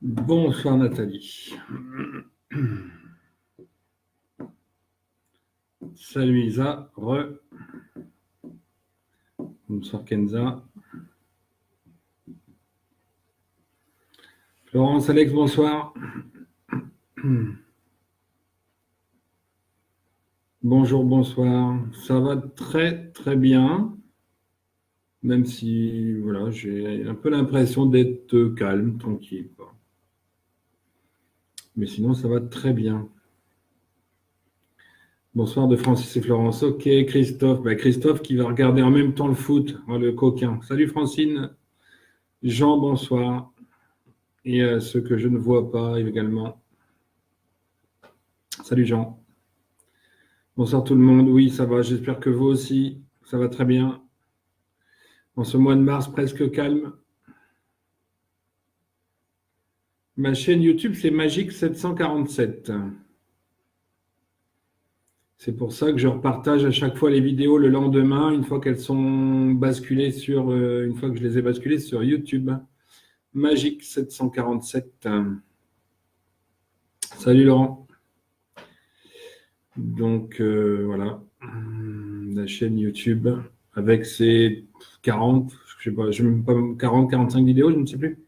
Bonsoir Nathalie. Salut Isa. Bonsoir Kenza. Florence, Alex, bonsoir. Bonjour, bonsoir. Ça va très très bien, même si voilà, j'ai un peu l'impression d'être calme, tranquille, quoi. Mais sinon, ça va très bien. Bonsoir de Francis et Florence. Ok, Christophe. Christophe qui va regarder en même temps le foot, le coquin. Salut Francine. Jean, bonsoir. Et ceux que je ne vois pas également. Salut Jean. Bonsoir tout le monde. Oui, ça va. J'espère que vous aussi. Ça va très bien. En ce mois de mars, presque calme. Ma chaîne YouTube, c'est Magique 747. C'est pour ça que je repartage à chaque fois les vidéos le lendemain, une fois qu'elles sont basculées une fois que je les ai basculées sur YouTube. Magique 747. Salut Laurent. Donc voilà, la chaîne YouTube avec ses 40, je sais pas, 40, 45 vidéos, je ne sais plus.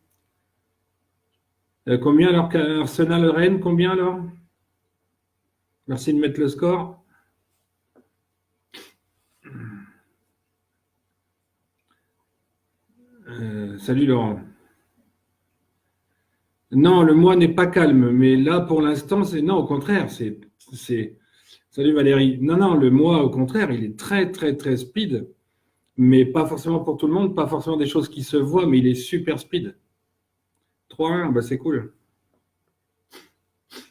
Combien alors Arsenal Rennes, combien alors? Merci de mettre le score. Salut Laurent. Non, le mois n'est pas calme, mais là pour l'instant, non, au contraire, Salut Valérie. Non, le mois au contraire, il est très très très speed, mais pas forcément pour tout le monde, pas forcément des choses qui se voient, mais il est super speed. 3-1, c'est cool.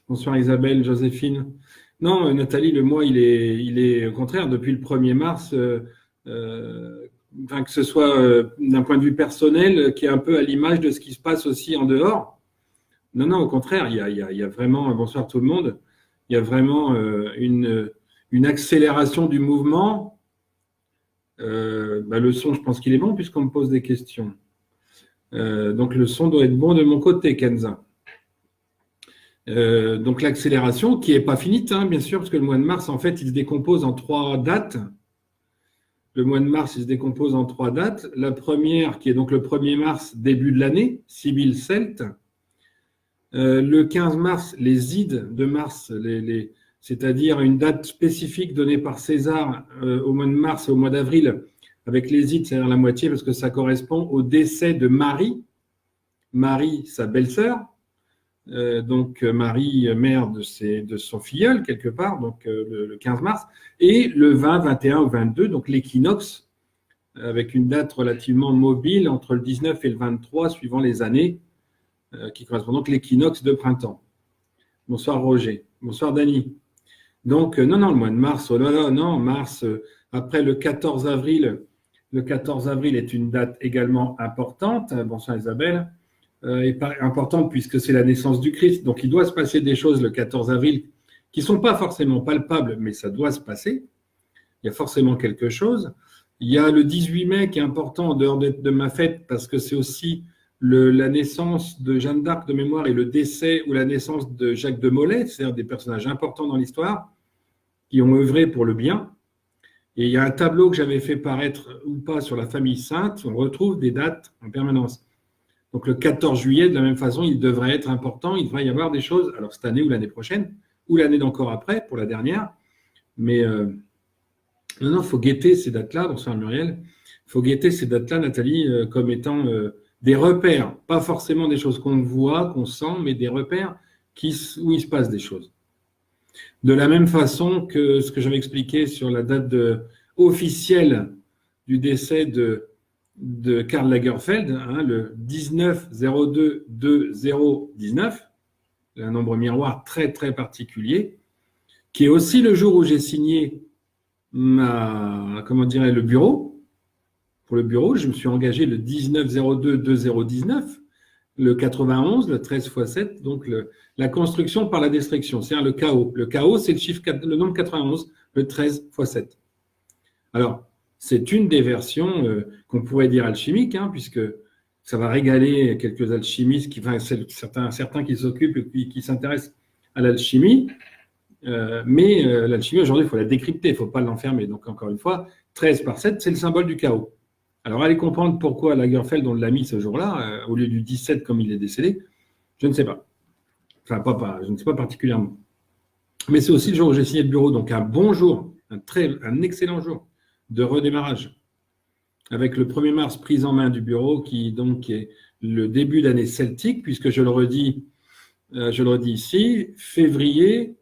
Bonsoir Isabelle, Joséphine. Non, Nathalie, le mois, il est au contraire, depuis le 1er mars, que ce soit d'un point de vue personnel, qui est un peu à l'image de ce qui se passe aussi en dehors. Non, au contraire, il y a vraiment, bonsoir tout le monde, il y a vraiment une accélération du mouvement. Le son, je pense qu'il est bon puisqu'on me pose des questions. Donc le son doit être bon de mon côté, Kenza. Donc l'accélération qui n'est pas finie, bien sûr, parce que le mois de mars, en fait, il se décompose en 3 dates. Le mois de mars, il se décompose en 3 dates. La première, qui est donc le 1er mars, début de l'année, Sibylle Celte. Le 15 mars, les Ides de mars, c'est-à-dire une date spécifique donnée par César au mois de mars et au mois d'avril, avec les Ides, c'est-à-dire la moitié, parce que ça correspond au décès de Marie, sa belle-sœur, donc Marie, mère de son filleul, quelque part, donc le 15 mars, et le 20, 21 ou 22, donc l'équinoxe, avec une date relativement mobile entre le 19 et le 23, suivant les années, qui correspond donc à l'équinoxe de printemps. Bonsoir Roger. Bonsoir Dany. Donc, non, le mois de mars, mars, après le 14 avril. Le 14 avril est une date également importante. Bonsoir Isabelle. Et importante puisque c'est la naissance du Christ. Donc, il doit se passer des choses le 14 avril qui ne sont pas forcément palpables, mais ça doit se passer. Il y a forcément quelque chose. Il y a le 18 mai qui est important en dehors de ma fête parce que c'est aussi la naissance de Jeanne d'Arc de mémoire et le décès ou la naissance de Jacques de Molay, c'est-à-dire des personnages importants dans l'histoire qui ont œuvré pour le bien. Et il y a un tableau que j'avais fait paraître ou pas sur la famille sainte, on retrouve des dates en permanence. Donc le 14 juillet, de la même façon, il devrait être important, il devrait y avoir des choses, alors cette année ou l'année prochaine, ou l'année d'encore après, pour la dernière. Mais non, il faut guetter ces dates-là, bonsoir Muriel, il faut guetter ces dates-là, Nathalie, comme étant des repères, pas forcément des choses qu'on voit, qu'on sent, mais des repères où il se passe des choses. De la même façon que ce que j'avais expliqué sur la date officielle du décès de Karl Lagerfeld, le 19-02-2019, un nombre miroir très très particulier, qui est aussi le jour où j'ai signé le bureau. Pour le bureau, je me suis engagé le 19-02-2019, le 91, le 13 x 7, donc la construction par la destruction, c'est-à-dire le chaos. Le chaos, c'est le nombre 91, le 13 x 7. Alors, C'est une des versions qu'on pourrait dire alchimiques, hein, puisque ça va régaler quelques alchimistes, certains qui s'occupent et qui s'intéressent à l'alchimie. Mais l'alchimie, aujourd'hui, il faut la décrypter, il ne faut pas l'enfermer. Donc, encore une fois, 13 par 7, c'est le symbole du chaos. Alors, allez comprendre pourquoi Lagerfeld, on l'a mis ce jour-là, au lieu du 17 comme il est décédé, je ne sais pas. Enfin, je ne sais pas particulièrement. Mais c'est aussi le jour où j'ai signé le bureau, donc un bon jour, un excellent jour de redémarrage. Avec le 1er mars, prise en main du bureau, qui donc est le début d'année celtique, puisque je le redis ici, février,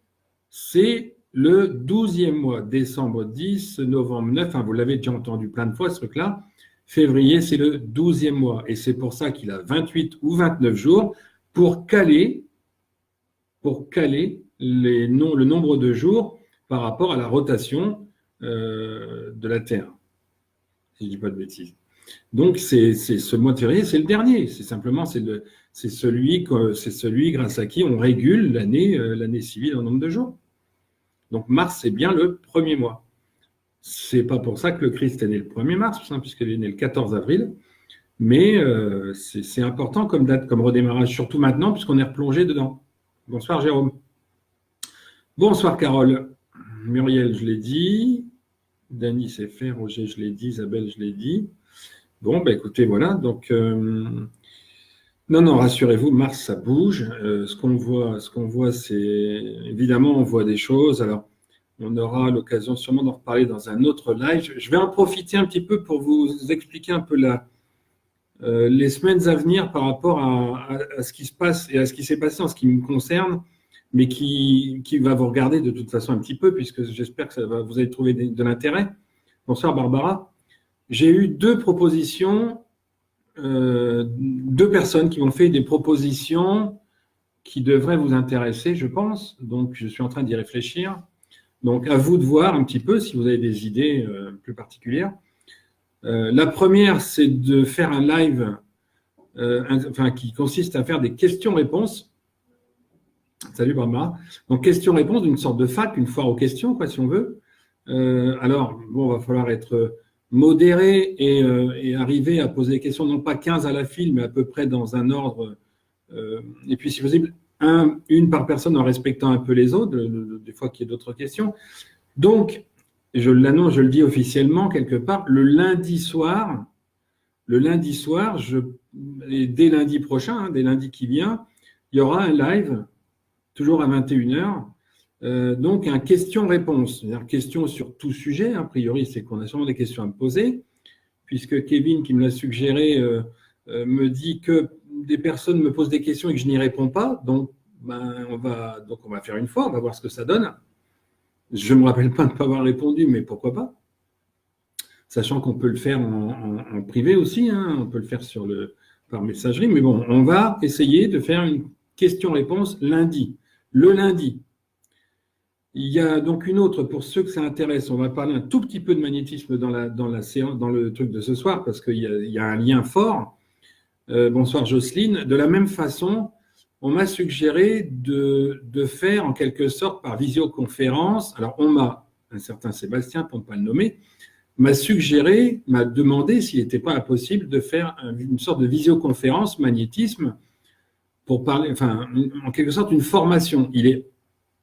c'est le 12e mois, décembre 10, novembre 9, vous l'avez déjà entendu plein de fois ce truc-là, février c'est le 12e mois, et c'est pour ça qu'il a 28 ou 29 jours pour caler le nombre de jours par rapport à la rotation de la Terre, si je ne dis pas de bêtises. Donc c'est ce mois de février, c'est le dernier, c'est celui grâce à qui on régule l'année civile en nombre de jours. Donc mars, c'est bien le premier mois. C'est pas pour ça que le Christ est né le 1er mars, puisqu'il est né le 14 avril, mais c'est important comme date, comme redémarrage, surtout maintenant, puisqu'on est replongé dedans. Bonsoir Jérôme. Bonsoir Carole. Muriel, je l'ai dit. Dany, c'est fait. Roger, je l'ai dit. Isabelle, je l'ai dit. Bon, écoutez, voilà. Donc, non, rassurez-vous, Mars, ça bouge. Ce qu'on voit, c'est évidemment, on voit des choses. Alors, on aura l'occasion sûrement d'en reparler dans un autre live. Je vais en profiter un petit peu pour vous expliquer un peu les semaines à venir par rapport à ce qui se passe et à ce qui s'est passé en ce qui me concerne, mais qui va vous regarder de toute façon un petit peu, puisque j'espère que vous allez trouver de l'intérêt. Bonsoir Barbara. J'ai eu deux propositions. Deux personnes qui m'ont fait des propositions qui devraient vous intéresser, je pense. Donc, je suis en train d'y réfléchir. Donc, à vous de voir un petit peu si vous avez des idées plus particulières. La première, c'est de faire un live qui consiste à faire des questions-réponses. Salut Barbara. Donc, questions-réponses, d'une sorte de fac, une foire aux questions, quoi, si on veut. Alors, bon, va falloir être modéré et arriver à poser des questions, non pas 15 à la file, mais à peu près dans un ordre, et puis si possible, une par personne en respectant un peu les autres, des fois qu'il y ait d'autres questions. Donc, je l'annonce, je le dis officiellement quelque part, le lundi soir, et dès lundi prochain, dès lundi qui vient, il y aura un live, toujours à 21h, donc un question-réponse, c'est-à-dire question sur tout sujet. A priori, c'est qu'on a sûrement des questions à me poser, puisque Kevin, qui me l'a suggéré, me dit que des personnes me posent des questions et que je n'y réponds pas. Donc, on va faire une fois, on va voir ce que ça donne. Je ne me rappelle pas de ne pas avoir répondu, mais pourquoi pas? Sachant qu'on peut le faire en privé aussi, hein, on peut le faire par messagerie. Mais bon, on va essayer de faire une question-réponse lundi. Le lundi. Il y a donc une autre, pour ceux que ça intéresse, on va parler un tout petit peu de magnétisme dans la séance, dans le truc de ce soir, parce qu'il y a un lien fort. Bonsoir Jocelyne. De la même façon, on m'a suggéré de faire en quelque sorte par visioconférence. Alors un certain Sébastien, pour ne pas le nommer, m'a demandé s'il n'était pas impossible de faire une sorte de visioconférence magnétisme pour parler, en quelque sorte une formation.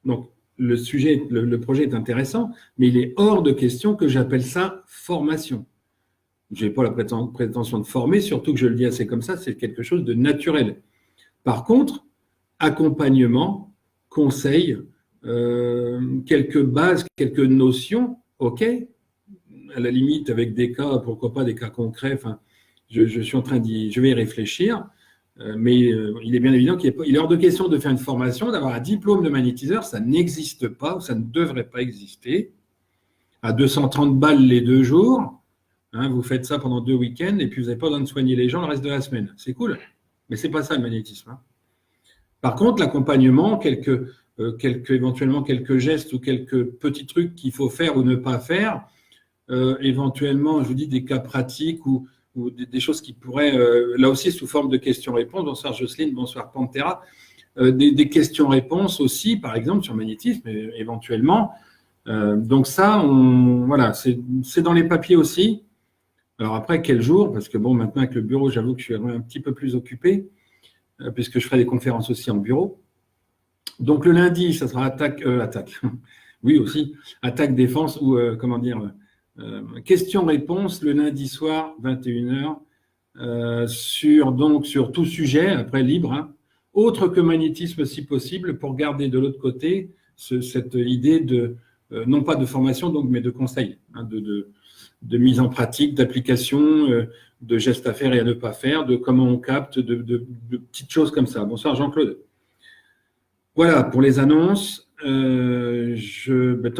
Donc, le projet est intéressant, mais il est hors de question que j'appelle ça formation. Je n'ai pas la prétention de former, surtout que je le dis assez comme ça, c'est quelque chose de naturel. Par contre, accompagnement, conseil, quelques bases, quelques notions, ok, à la limite avec des cas, pourquoi pas des cas concrets, je suis en train je vais y réfléchir. Mais il est bien évident qu'il est hors de question de faire une formation, d'avoir un diplôme de magnétiseur, ça n'existe pas, ça ne devrait pas exister. À 230 balles les 2 jours, hein, vous faites ça pendant 2 week-ends et puis vous n'avez pas besoin de soigner les gens le reste de la semaine. C'est cool, mais ce n'est pas ça le magnétisme. Hein. Par contre, l'accompagnement, éventuellement quelques gestes ou quelques petits trucs qu'il faut faire ou ne pas faire, éventuellement, je vous dis des cas pratiques ou des choses qui pourraient, là aussi sous forme de questions-réponses, bonsoir Jocelyne, bonsoir Pantera, des questions-réponses aussi, par exemple sur le magnétisme, éventuellement, Donc ça, voilà, c'est dans les papiers aussi. Alors après, quel jour? Parce que bon, maintenant avec le bureau, j'avoue que je suis un petit peu plus occupé, puisque je ferai des conférences aussi en bureau. Donc le lundi, ça sera attaque. Oui aussi, attaque défense ou comment dire, questions-réponses le lundi soir, 21h, sur tout sujet, après libre, hein, autre que magnétisme si possible, pour garder de l'autre côté cette idée de, non pas de formation, donc, mais de conseil, hein, de mise en pratique, d'application, de gestes à faire et à ne pas faire, de comment on capte, de petites choses comme ça. Bonsoir Jean-Claude. Voilà, pour les annonces, tant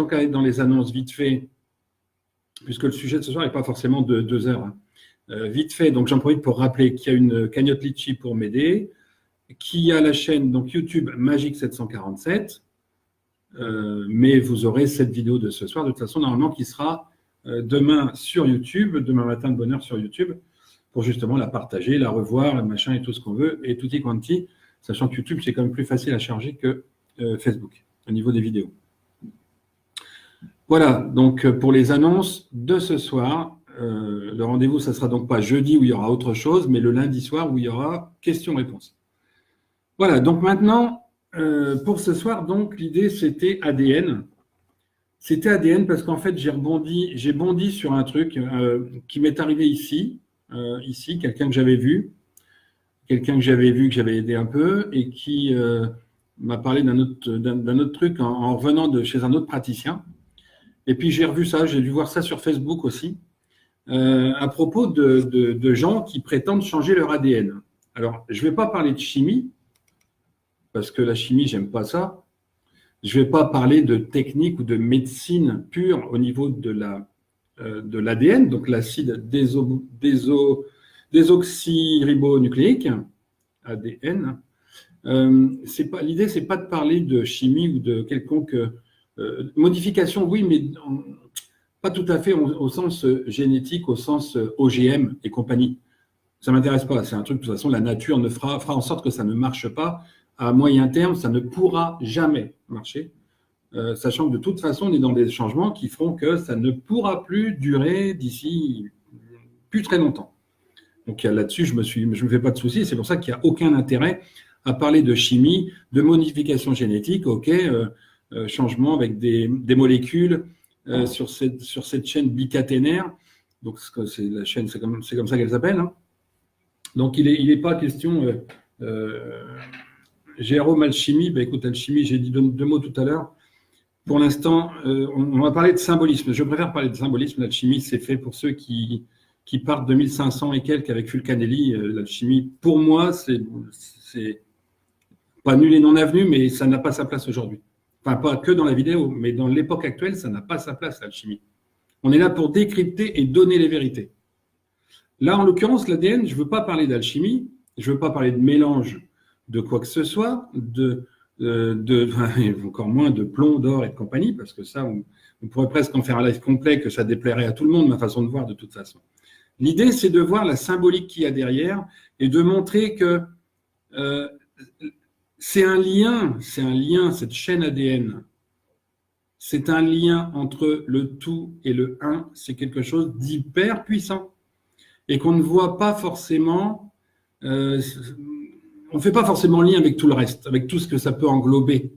qu'à être dans les annonces vite fait, puisque le sujet de ce soir n'est pas forcément de 2 heures, hein. Vite fait, donc j'en profite pour rappeler qu'il y a une cagnotte Litchi pour m'aider, qu'il y a la chaîne donc YouTube Magique 747, mais vous aurez cette vidéo de ce soir, de toute façon, normalement, qui sera demain sur YouTube, demain matin de bonne heure sur YouTube, pour justement la partager, la revoir, le machin et tout ce qu'on veut, et tutti quanti, sachant que YouTube, c'est quand même plus facile à charger que Facebook, au niveau des vidéos. Voilà, donc pour les annonces de ce soir, le rendez-vous, ça sera donc pas jeudi où il y aura autre chose, mais le lundi soir où il y aura questions-réponses. Voilà, donc maintenant, pour ce soir, donc l'idée c'était ADN. C'était ADN parce qu'en fait, j'ai bondi sur un truc qui m'est arrivé ici, quelqu'un que j'avais vu, que j'avais aidé un peu et qui m'a parlé d'un autre truc en revenant chez un autre praticien. Et puis j'ai revu ça, j'ai dû voir ça sur Facebook aussi, à propos de gens qui prétendent changer leur ADN. Alors, je ne vais pas parler de chimie, parce que la chimie, j'aime pas ça. Je ne vais pas parler de technique ou de médecine pure au niveau de l'ADN, donc l'acide désoxyribonucléique, ADN. L'idée, c'est pas de parler de chimie ou de quelconque modification, oui, mais pas tout à fait au sens génétique, au sens OGM et compagnie. Ça ne m'intéresse pas. C'est un truc, de toute façon, la nature fera en sorte que ça ne marche pas. À moyen terme, ça ne pourra jamais marcher. Sachant que de toute façon, on est dans des changements qui feront que ça ne pourra plus durer d'ici plus très longtemps. Donc là-dessus, je me fais pas de soucis. C'est pour ça qu'il n'y a aucun intérêt à parler de chimie, de modification génétique, ok, changement avec des molécules sur cette chaîne bicaténaire. Donc c'est la chaîne, c'est comme ça qu'elle s'appelle. Hein. Donc il est pas question Jérôme alchimie. Ben écoute, alchimie, j'ai dit deux mots tout à l'heure. Pour l'instant, on va parler de symbolisme. Je préfère parler de symbolisme. L'alchimie, c'est fait pour ceux qui partent de 1500 et quelques avec Fulcanelli. L'alchimie, pour moi, c'est pas nul et non avenu, mais ça n'a pas sa place aujourd'hui. Enfin, pas que dans la vidéo, mais dans l'époque actuelle, ça n'a pas sa place, l'alchimie. On est là pour décrypter et donner les vérités. Là, en l'occurrence, l'ADN, je ne veux pas parler d'alchimie, je ne veux pas parler de mélange de quoi que ce soit, encore moins de plomb, d'or et de compagnie, parce que ça, on pourrait presque en faire un live complet, que ça déplairait à tout le monde, ma façon de voir de toute façon. L'idée, c'est de voir la symbolique qu'il y a derrière et de montrer que c'est un lien, cette chaîne ADN. C'est un lien entre le tout et le un. C'est quelque chose d'hyper puissant et qu'on ne voit pas forcément. On ne fait pas forcément lien avec tout le reste, avec tout ce que ça peut englober.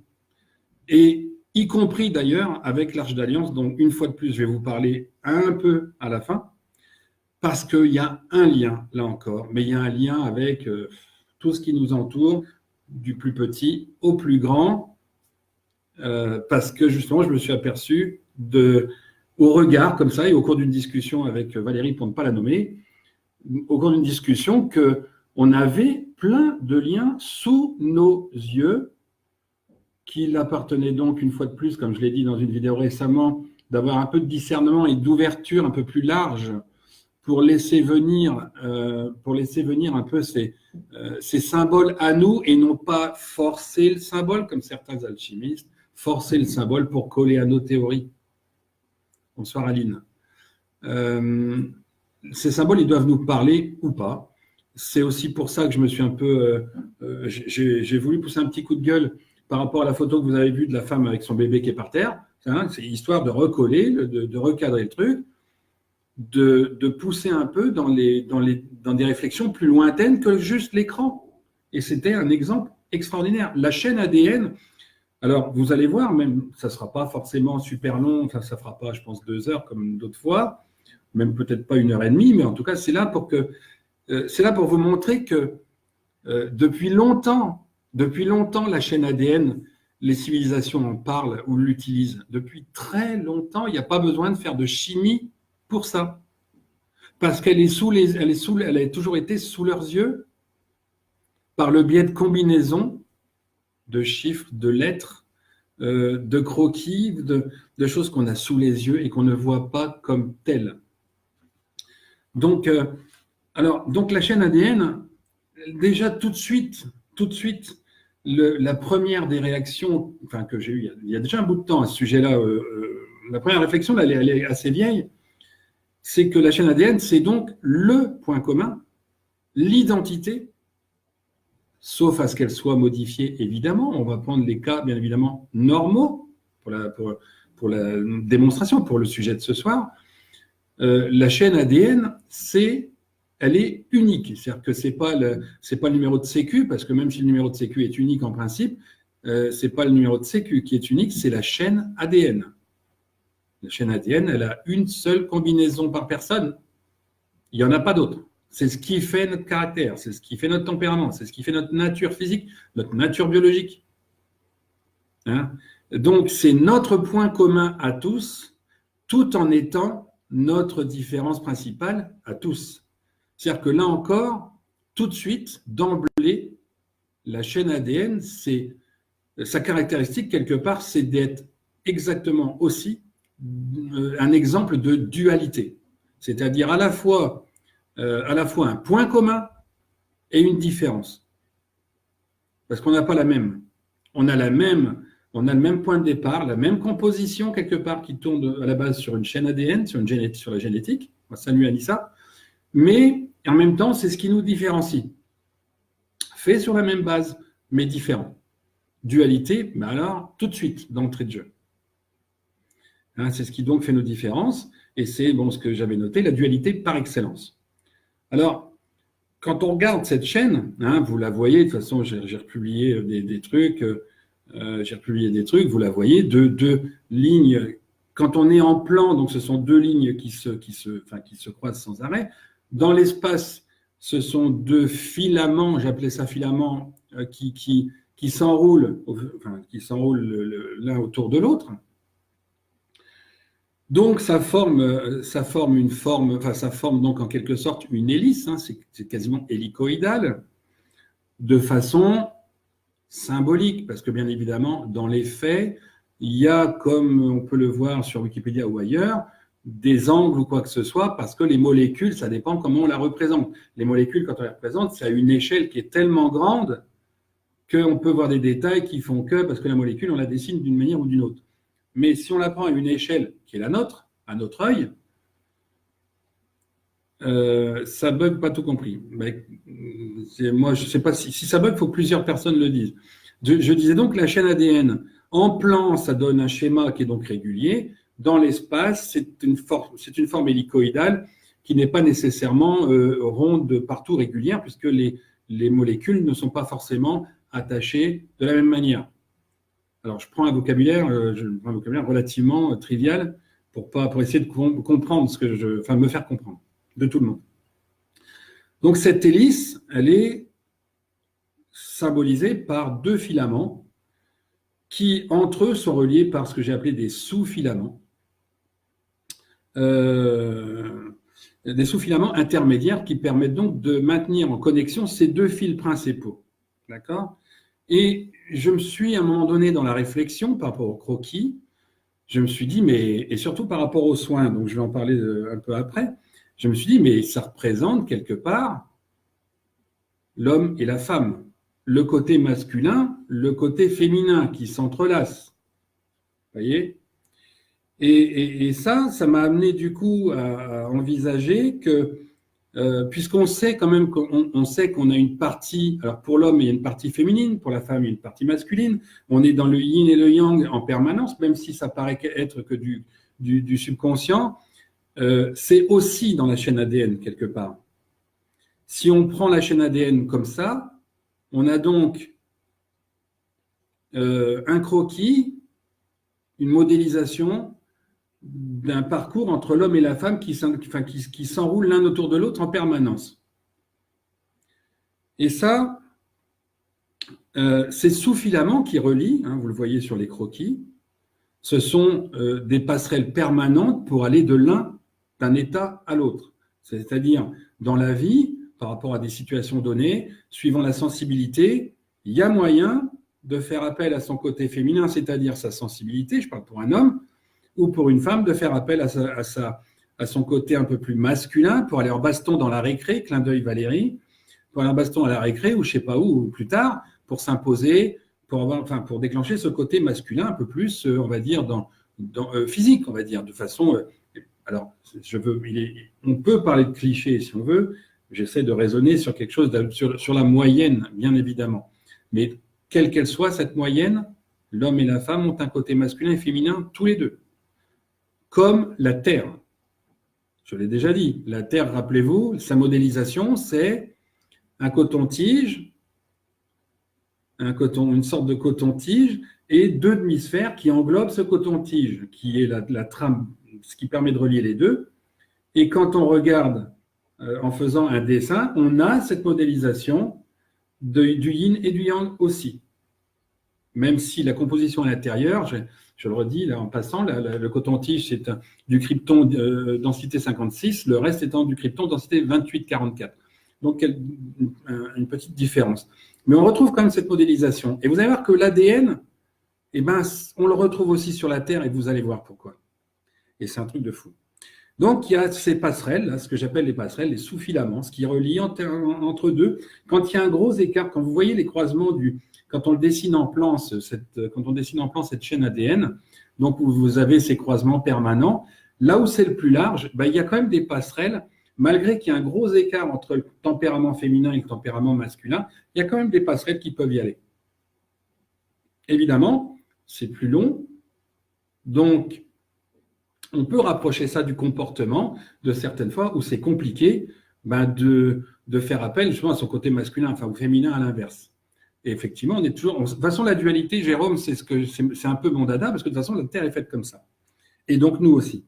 Et y compris d'ailleurs avec l'Arche d'Alliance, dont une fois de plus, je vais vous parler un peu à la fin, parce qu'il y a un lien, là encore, mais il y a un lien avec tout ce qui nous entoure, du plus petit au plus grand, parce que justement, je me suis aperçu au regard, comme ça, et au cours d'une discussion avec Valérie, pour ne pas la nommer, au cours d'une discussion, qu'on avait plein de liens sous nos yeux, qu'il appartenait donc, une fois de plus, comme je l'ai dit dans une vidéo récemment, d'avoir un peu de discernement et d'ouverture un peu plus large pour laisser venir un peu ces symboles à nous et non pas forcer le symbole, comme certains alchimistes, forcer le symbole pour coller à nos théories. Bonsoir Aline. Ces symboles, ils doivent nous parler ou pas. C'est aussi pour ça que je me suis un peu... j'ai voulu pousser un petit coup de gueule par rapport à la photo que vous avez vue de la femme avec son bébé qui est par terre. hein, c'est histoire de recoller, de recadrer le truc, de pousser un peu dans des réflexions plus lointaines que juste l'écran. Et c'était un exemple extraordinaire. La chaîne ADN, alors vous allez voir, même ça ne sera pas forcément super long, ça ne fera pas, je pense, 2 heures comme d'autres fois, même peut-être pas 1 heure et demie, mais en tout cas, c'est là pour vous montrer que depuis longtemps, la chaîne ADN, les civilisations en parlent ou l'utilisent. Depuis très longtemps, il n'y a pas besoin de faire de chimie pour ça. Parce qu'elle elle a toujours été sous leurs yeux par le biais de combinaisons de chiffres, de lettres, de croquis, de choses qu'on a sous les yeux et qu'on ne voit pas comme telles. Donc la chaîne ADN, déjà tout de suite, la première des réactions que j'ai eues, il y a déjà un bout de temps à ce sujet-là, la première réflexion, là, elle est assez vieille, c'est que la chaîne ADN, c'est donc le point commun, l'identité, sauf à ce qu'elle soit modifiée, évidemment. On va prendre les cas, bien évidemment, normaux pour la démonstration, pour le sujet de ce soir. La chaîne ADN, elle est unique. C'est-à-dire que c'est pas le numéro de sécu, parce que même si le numéro de sécu est unique en principe, c'est pas le numéro de sécu qui est unique, c'est la chaîne ADN. La chaîne ADN, elle a une seule combinaison par personne. Il n'y en a pas d'autre. C'est ce qui fait notre caractère, c'est ce qui fait notre tempérament, c'est ce qui fait notre nature physique, notre nature biologique. Hein? Donc, c'est notre point commun à tous, tout en étant notre différence principale à tous. C'est-à-dire que là encore, tout de suite, d'emblée, la chaîne ADN, sa caractéristique, quelque part, c'est d'être exactement aussi un exemple de dualité. C'est-à-dire à la fois un point commun et une différence. Parce qu'on n'a pas la même. On a le même point de départ, la même composition quelque part qui tourne à la base sur une chaîne ADN, sur la génétique. Salut Anissa. Mais en même temps, c'est ce qui nous différencie. Fait sur la même base, mais différent. Dualité, mais alors tout de suite, d'entrée de jeu. Hein, c'est ce qui donc fait nos différences. Et c'est ce que j'avais noté, la dualité par excellence. Alors, quand on regarde cette chaîne, hein, vous la voyez, de toute façon, j'ai republié des trucs, vous la voyez, deux lignes. Quand on est en plan, donc ce sont 2 lignes qui se croisent sans arrêt. Dans l'espace, ce sont 2 filaments, j'appelais ça filaments, qui s'enroulent, l'un autour de l'autre. Donc ça forme donc en quelque sorte une hélice, hein, c'est quasiment hélicoïdal, de façon symbolique, parce que bien évidemment, dans les faits, il y a, comme on peut le voir sur Wikipédia ou ailleurs, des angles ou quoi que ce soit, parce que les molécules, ça dépend comment on la représente. Les molécules, quand on les représente, c'est à une échelle qui est tellement grande qu'on peut voir des détails qui font que, parce que la molécule, on la dessine d'une manière ou d'une autre. Mais si on la prend à une échelle qui est la nôtre, à notre œil, ça bug pas tout compris. Mais, moi, je ne sais pas si ça bug, il faut que plusieurs personnes le disent. Je disais donc que la chaîne ADN, en plan, ça donne un schéma qui est donc régulier. Dans l'espace, c'est une forme hélicoïdale qui n'est pas nécessairement ronde partout, régulière, puisque les molécules ne sont pas forcément attachées de la même manière. Alors, je prends un vocabulaire relativement trivial pour essayer de comprendre me faire comprendre de tout le monde. Donc, cette hélice, elle est symbolisée par 2 filaments qui, entre eux, sont reliés par ce que j'ai appelé des sous-filaments. Des sous-filaments intermédiaires qui permettent donc de maintenir en connexion ces 2 fils principaux. D'accord ? Et je me suis, à un moment donné, dans la réflexion par rapport au croquis, je me suis dit, et surtout par rapport aux soins, donc je vais en parler un peu après, je me suis dit, mais ça représente quelque part l'homme et la femme, le côté masculin, le côté féminin qui s'entrelacent. Vous voyez ? Et ça m'a amené du coup à envisager que puisqu'on sait quand même qu'on sait qu'on a une partie, alors pour l'homme, il y a une partie féminine, pour la femme, il y a une partie masculine. On est dans le yin et le yang en permanence, même si ça paraît être que du subconscient. C'est aussi dans la chaîne ADN quelque part. Si on prend la chaîne ADN comme ça, on a donc un croquis, une modélisation d'un parcours entre l'homme et la femme qui s'enroulent l'un autour de l'autre en permanence. Et ça, ces sous-filaments qui relient, hein, vous le voyez sur les croquis, ce sont des passerelles permanentes pour aller de l'un d'un état à l'autre. C'est-à-dire, dans la vie, par rapport à des situations données, suivant la sensibilité, il y a moyen de faire appel à son côté féminin, c'est-à-dire sa sensibilité, je parle pour un homme, ou pour une femme, de faire appel à son côté un peu plus masculin, pour aller en baston dans la récré, clin d'œil Valérie, pour aller en baston à la récré, ou je sais pas où, ou plus tard, pour s'imposer, pour déclencher ce côté masculin un peu plus, on va dire, physique, on va dire, de façon... alors, on peut parler de cliché si on veut, j'essaie de raisonner sur quelque chose, sur la moyenne, bien évidemment. Mais quelle qu'elle soit, cette moyenne, l'homme et la femme ont un côté masculin et féminin, tous les deux. Comme la Terre. Je l'ai déjà dit, la Terre, rappelez-vous, sa modélisation, c'est un coton-tige, une sorte de coton-tige, et deux demi-sphères qui englobent ce coton-tige, qui est la trame, ce qui permet de relier les deux. Et quand on regarde en faisant un dessin, on a cette modélisation du yin et du yang aussi. Même si la composition à l'intérieur, je le redis là en passant, le coton-tige, c'est du krypton densité 56, le reste étant du krypton densité 28-44. Donc, une petite différence. Mais on retrouve quand même cette modélisation. Et vous allez voir que l'ADN, eh ben, on le retrouve aussi sur la Terre et vous allez voir pourquoi. Et c'est un truc de fou. Donc, il y a ces passerelles, là, ce que j'appelle les passerelles, les sous-filaments, ce qui relie entre deux. Quand il y a un gros écart, quand vous voyez les croisements quand on dessine en plan cette chaîne ADN, donc où vous avez ces croisements permanents, là où c'est le plus large, ben, il y a quand même des passerelles, malgré qu'il y a un gros écart entre le tempérament féminin et le tempérament masculin, il y a quand même des passerelles qui peuvent y aller. Évidemment, c'est plus long, donc on peut rapprocher ça du comportement de certaines fois où c'est compliqué de faire appel justement à son côté masculin, enfin, ou féminin à l'inverse. Et effectivement, on est toujours. De toute façon, la dualité, Jérôme, c'est un peu mon dada, parce que de toute façon, la Terre est faite comme ça. Et donc, nous aussi.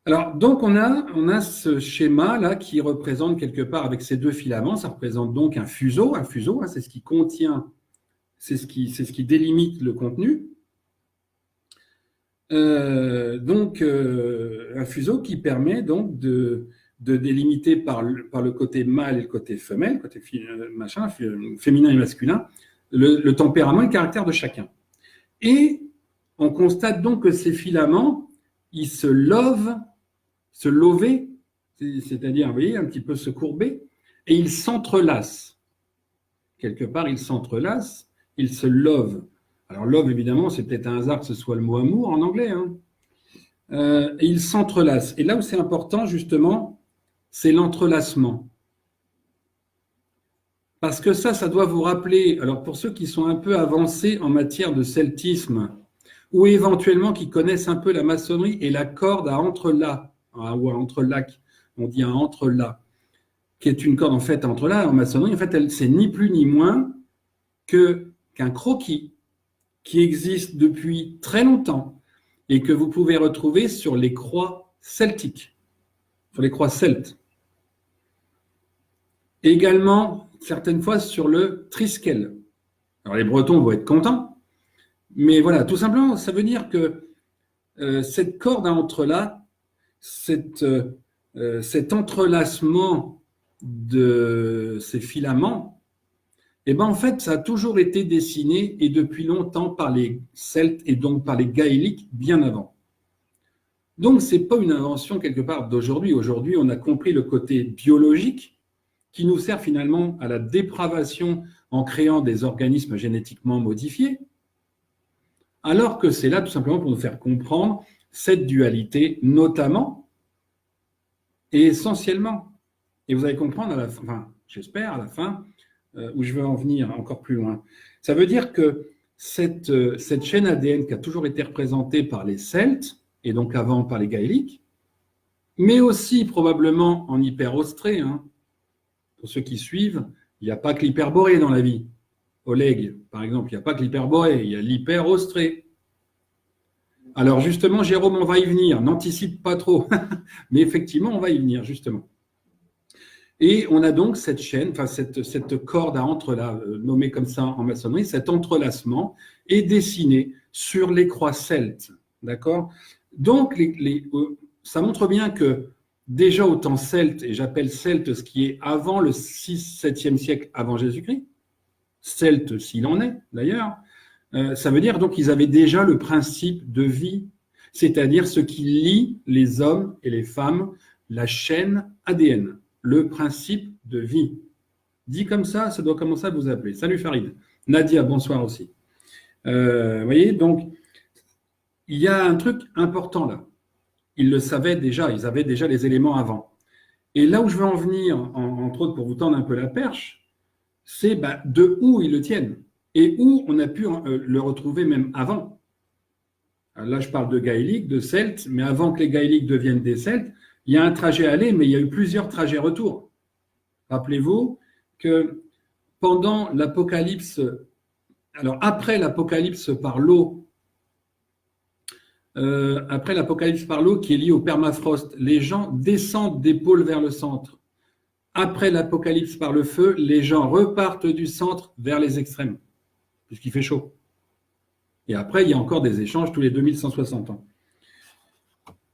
Alors, donc, on a ce schéma-là qui représente quelque part, avec ces deux filaments, ça représente donc un fuseau. Un fuseau, hein, c'est ce qui contient, c'est ce qui délimite le contenu. Donc, un fuseau qui permet donc de délimiter par le côté mâle et le côté femelle, côté féminin et masculin, le tempérament et le caractère de chacun. Et on constate donc que ces filaments, ils se lover, c'est-à-dire, vous voyez, un petit peu se courber, et ils s'entrelacent. Quelque part, ils s'entrelacent, ils se lovent. Alors, love, évidemment, c'est peut-être un hasard que ce soit le mot amour en anglais. Hein. Et ils s'entrelacent. Et là où c'est important, justement, c'est l'entrelacement. Parce que ça doit vous rappeler, alors pour ceux qui sont un peu avancés en matière de celtisme, ou éventuellement qui connaissent un peu la maçonnerie et la corde à entrelacs, ou à entrelacs, on dit un entrelac, qui est une corde en fait à entrelacs en maçonnerie, en fait, c'est ni plus ni moins qu'un croquis qui existe depuis très longtemps et que vous pouvez retrouver sur les croix celtiques, sur les croix celtes. Également, certaines fois, sur le triskel. Alors, les Bretons vont être contents, mais voilà, tout simplement, ça veut dire que cette corde à entrelacs, cet entrelacement de ces filaments, eh ben, en fait, ça a toujours été dessiné et depuis longtemps par les Celtes et donc par les Gaéliques bien avant. Donc, ce n'est pas une invention quelque part d'aujourd'hui. Aujourd'hui, on a compris le côté biologique qui nous sert finalement à la dépravation en créant des organismes génétiquement modifiés, alors que c'est là tout simplement pour nous faire comprendre cette dualité, notamment et essentiellement. Et vous allez comprendre à la fin, enfin, j'espère à la fin, où je veux en venir encore plus loin. Ça veut dire que cette chaîne ADN qui a toujours été représentée par les Celtes, et donc avant par les Gaéliques, mais aussi probablement en hyper-austré, hein. Pour ceux qui suivent, il n'y a pas que l'hyperborée dans la vie. Oleg, par exemple, il n'y a pas que l'hyperborée, il y a l'hyper-austré. Alors justement, Jérôme, on va y venir, n'anticipe pas trop, mais effectivement, on va y venir, justement. Et on a donc cette chaîne, enfin cette corde à entrelacer, nommée comme ça en maçonnerie, cet entrelacement est dessiné sur les croix celtes. D'accord? Donc, ça montre bien que déjà au temps celte, et j'appelle celte ce qui est avant le 6-7e siècle avant Jésus-Christ, celte s'il en est d'ailleurs, ça veut dire donc qu'ils avaient déjà le principe de vie, c'est-à-dire ce qui lie les hommes et les femmes, la chaîne ADN. Le principe de vie. Dit comme ça doit commencer à vous appeler. Salut Farid. Nadia, bonsoir aussi. Vous voyez, donc, il y a un truc important là. Ils le savaient déjà, ils avaient déjà les éléments avant. Et là où je veux en venir, entre autres pour vous tendre un peu la perche, c'est de où ils le tiennent et où on a pu le retrouver même avant. Alors là, je parle de gaéliques, de celtes, mais avant que les gaéliques deviennent des celtes, il y a un trajet aller, mais il y a eu plusieurs trajets retour. Rappelez-vous que pendant l'Apocalypse, alors après l'Apocalypse par l'eau, qui est lié au permafrost, les gens descendent des pôles vers le centre. Après l'Apocalypse par le feu, les gens repartent du centre vers les extrêmes, puisqu'il fait chaud. Et après, il y a encore des échanges tous les 2160 ans.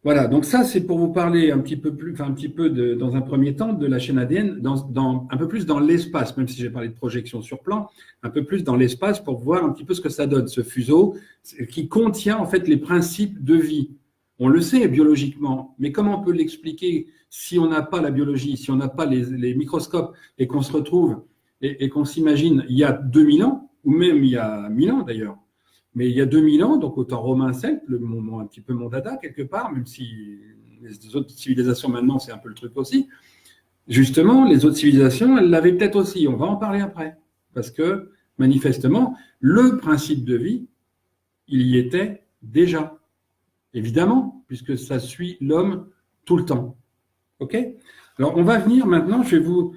Voilà, donc ça, c'est pour vous parler un petit peu plus, enfin un petit peu dans un premier temps de la chaîne ADN, un peu plus dans l'espace, même si j'ai parlé de projection sur plan, un peu plus dans l'espace pour voir un petit peu ce que ça donne, ce fuseau qui contient en fait les principes de vie. On le sait biologiquement, mais comment on peut l'expliquer si on n'a pas la biologie, si on n'a pas les microscopes et qu'on se retrouve et qu'on s'imagine il y a 2000 ans, ou même il y a 1000 ans d'ailleurs, mais il y a 2000 ans, donc au temps romain celte, un petit peu mon dada quelque part, même si les autres civilisations maintenant, c'est un peu le truc aussi. Justement, les autres civilisations, elles l'avaient peut-être aussi. On va en parler après. Parce que, manifestement, le principe de vie, il y était déjà. Évidemment, puisque ça suit l'homme tout le temps. OK ? Alors, on va venir maintenant, je vais vous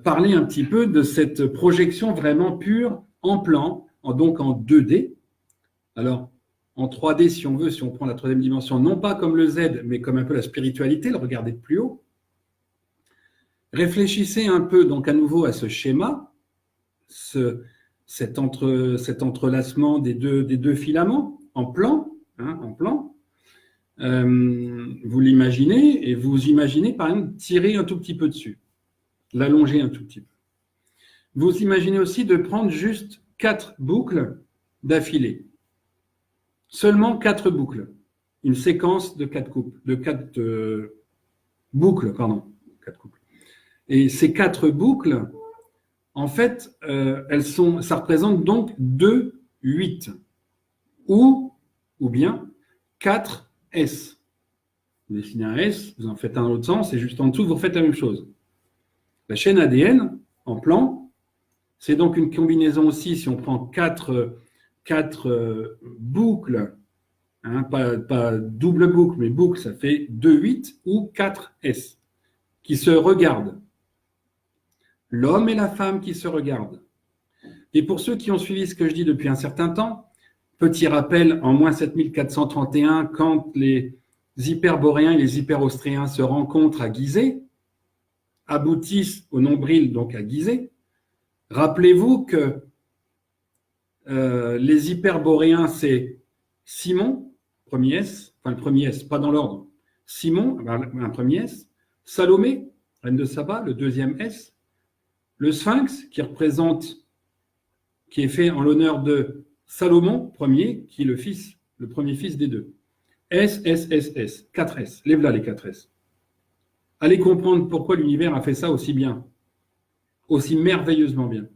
parler un petit peu de cette projection vraiment pure en plan, donc en 2D. Alors, en 3D, si on veut, si on prend la troisième dimension, non pas comme le Z, mais comme un peu la spiritualité, le regardez de plus haut. Réfléchissez un peu, donc à nouveau, à ce schéma, cet entrelacement des deux filaments en plan, en plan. Vous l'imaginez, et vous imaginez, par exemple, tirer un tout petit peu dessus, l'allonger un tout petit peu. Vous imaginez aussi de prendre juste 4 boucles d'affilée. Seulement 4 boucles. Une séquence de 4 boucles, pardon. 4 boucles. Et ces 4 boucles, en fait, ça représente donc 2, 8. Ou bien 4 S. Vous dessinez un S, vous en faites un dans l'autre sens, et juste en dessous, vous refaites la même chose. La chaîne ADN, en plan, c'est donc une combinaison aussi, si on prend 4 boucles, pas double boucle, mais boucle, ça fait 2, 8 ou 4 S qui se regardent. L'homme et la femme qui se regardent. Et pour ceux qui ont suivi ce que je dis depuis un certain temps, petit rappel, en moins 7431, quand les hyperboréens et les hyperostréens se rencontrent à Gizeh, aboutissent au nombril, donc à Gizeh, rappelez-vous que les hyperboréens, c'est Simon, premier S, enfin le premier S, pas dans l'ordre. Simon, un premier S. Salomé, reine de Saba, le deuxième S. Le Sphinx, qui est fait en l'honneur de Salomon, premier, qui est le premier fils des deux. S, S, S, S, 4 S. Lève là les 4 S. Allez comprendre pourquoi l'univers a fait ça aussi bien, aussi merveilleusement bien.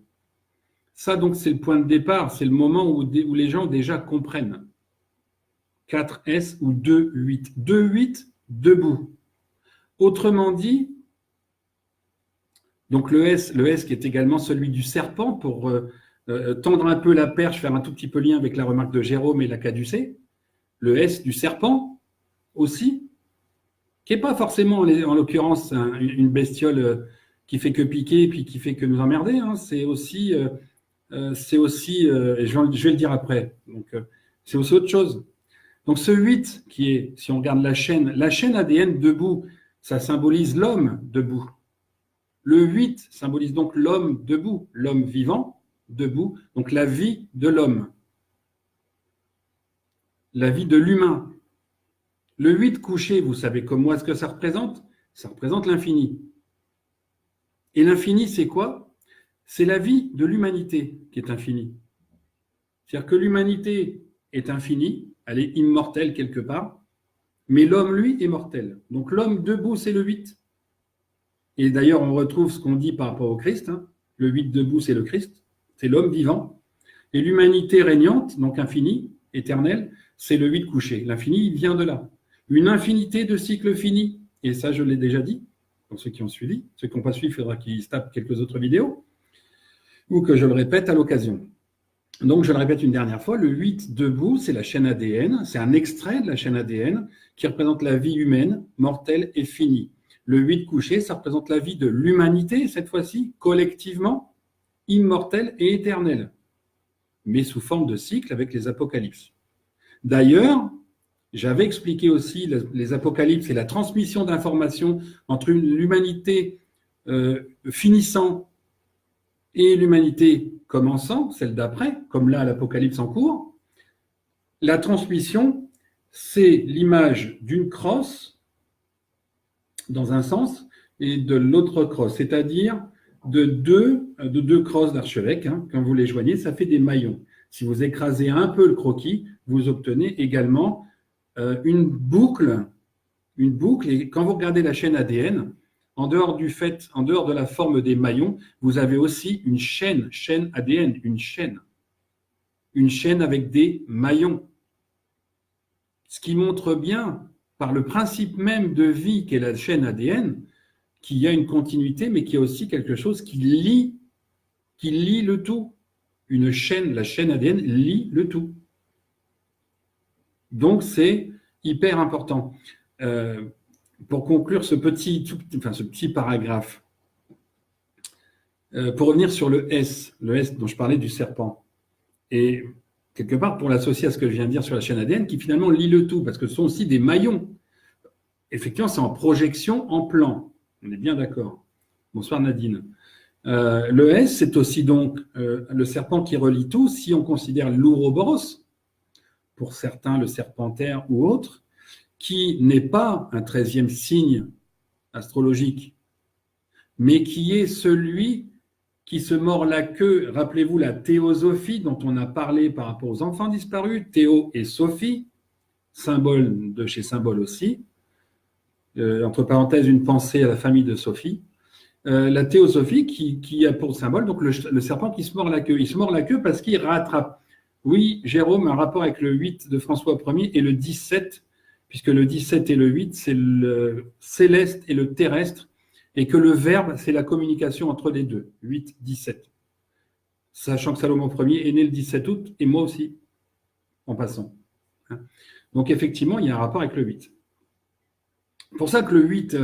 Ça, donc, c'est le point de départ, c'est le moment où les gens déjà comprennent. 4S ou 2, 8. 2, 8, debout. Autrement dit, Donc le S qui est également celui du serpent pour tendre un peu la perche, faire un tout petit peu lien avec la remarque de Jérôme et la caducée. Le S du serpent aussi, qui n'est pas forcément en l'occurrence une bestiole qui fait que piquer et puis qui fait que nous emmerder. Hein. C'est aussi, et je vais le dire après, donc c'est aussi autre chose. Donc ce 8 qui est, si on regarde la chaîne ADN debout, ça symbolise l'homme debout. Le 8 symbolise donc l'homme debout, l'homme vivant debout, donc la vie de l'homme, la vie de l'humain. Le 8 couché, vous savez comme moi ce que ça représente? Ça représente l'infini. Et l'infini, c'est quoi? C'est la vie de l'humanité qui est infinie. C'est-à-dire que l'humanité est infinie, elle est immortelle quelque part, mais l'homme, lui, est mortel. Donc l'homme debout, c'est le 8. Et d'ailleurs, on retrouve ce qu'on dit par rapport au Christ. Hein. Le 8 debout, c'est le Christ, c'est l'homme vivant. Et l'humanité régnante, donc infinie, éternelle, c'est le 8 couché. L'infini, il vient de là. Une infinité de cycles finis. Et ça, je l'ai déjà dit, pour ceux qui ont suivi. Ceux qui n'ont pas suivi, il faudra qu'ils se tapent quelques autres vidéos, ou que je le répète à l'occasion. Donc, je le répète une dernière fois, le 8 debout, c'est la chaîne ADN, c'est un extrait de la chaîne ADN qui représente la vie humaine, mortelle et finie. Le 8 couché, ça représente la vie de l'humanité, cette fois-ci, collectivement, immortelle et éternelle, mais sous forme de cycle avec les apocalypses. D'ailleurs, j'avais expliqué aussi les apocalypses et la transmission d'informations entre l'humanité finissant et l'humanité commençant, celle d'après, comme là l'Apocalypse en cours. La transmission, c'est l'image d'une crosse dans un sens et de l'autre crosse, c'est-à-dire de deux crosses d'archevêque. Hein, quand vous les joignez, ça fait des maillons. Si vous écrasez un peu le croquis, vous obtenez également une boucle, et quand vous regardez la chaîne ADN, en dehors de la forme des maillons, vous avez aussi une chaîne ADN, une chaîne avec des maillons. Ce qui montre bien, par le principe même de vie qu'est la chaîne ADN, qu'il y a une continuité, mais qu'il y a aussi quelque chose qui lie le tout. La chaîne ADN lie le tout. Donc, c'est hyper important. Pour conclure ce petit paragraphe, pour revenir sur le S dont je parlais du serpent, et quelque part pour l'associer à ce que je viens de dire sur la chaîne ADN, qui finalement lie le tout, parce que ce sont aussi des maillons. Effectivement, c'est en projection, en plan. On est bien d'accord. Bonsoir Nadine. Le S, c'est aussi donc le serpent qui relie tout, si on considère l'Ouroboros, pour certains le serpentaire ou autre, qui n'est pas un 13e signe astrologique, mais qui est celui qui se mord la queue. Rappelez-vous la théosophie dont on a parlé par rapport aux enfants disparus, Théo et Sophie, symbole de chez Symbole aussi, entre parenthèses une pensée à la famille de Sophie. La théosophie qui a pour symbole donc le serpent qui se mord la queue. Il se mord la queue parce qu'il rattrape. Oui, Jérôme, un rapport avec le 8 de François Ier et le 17, puisque le 17 et le 8, c'est le céleste et le terrestre, et que le verbe, c'est la communication entre les deux, 8, 17. Sachant que Salomon Ier est né le 17 août, et moi aussi, en passant. Donc effectivement, il y a un rapport avec le 8. Pour ça que le 8,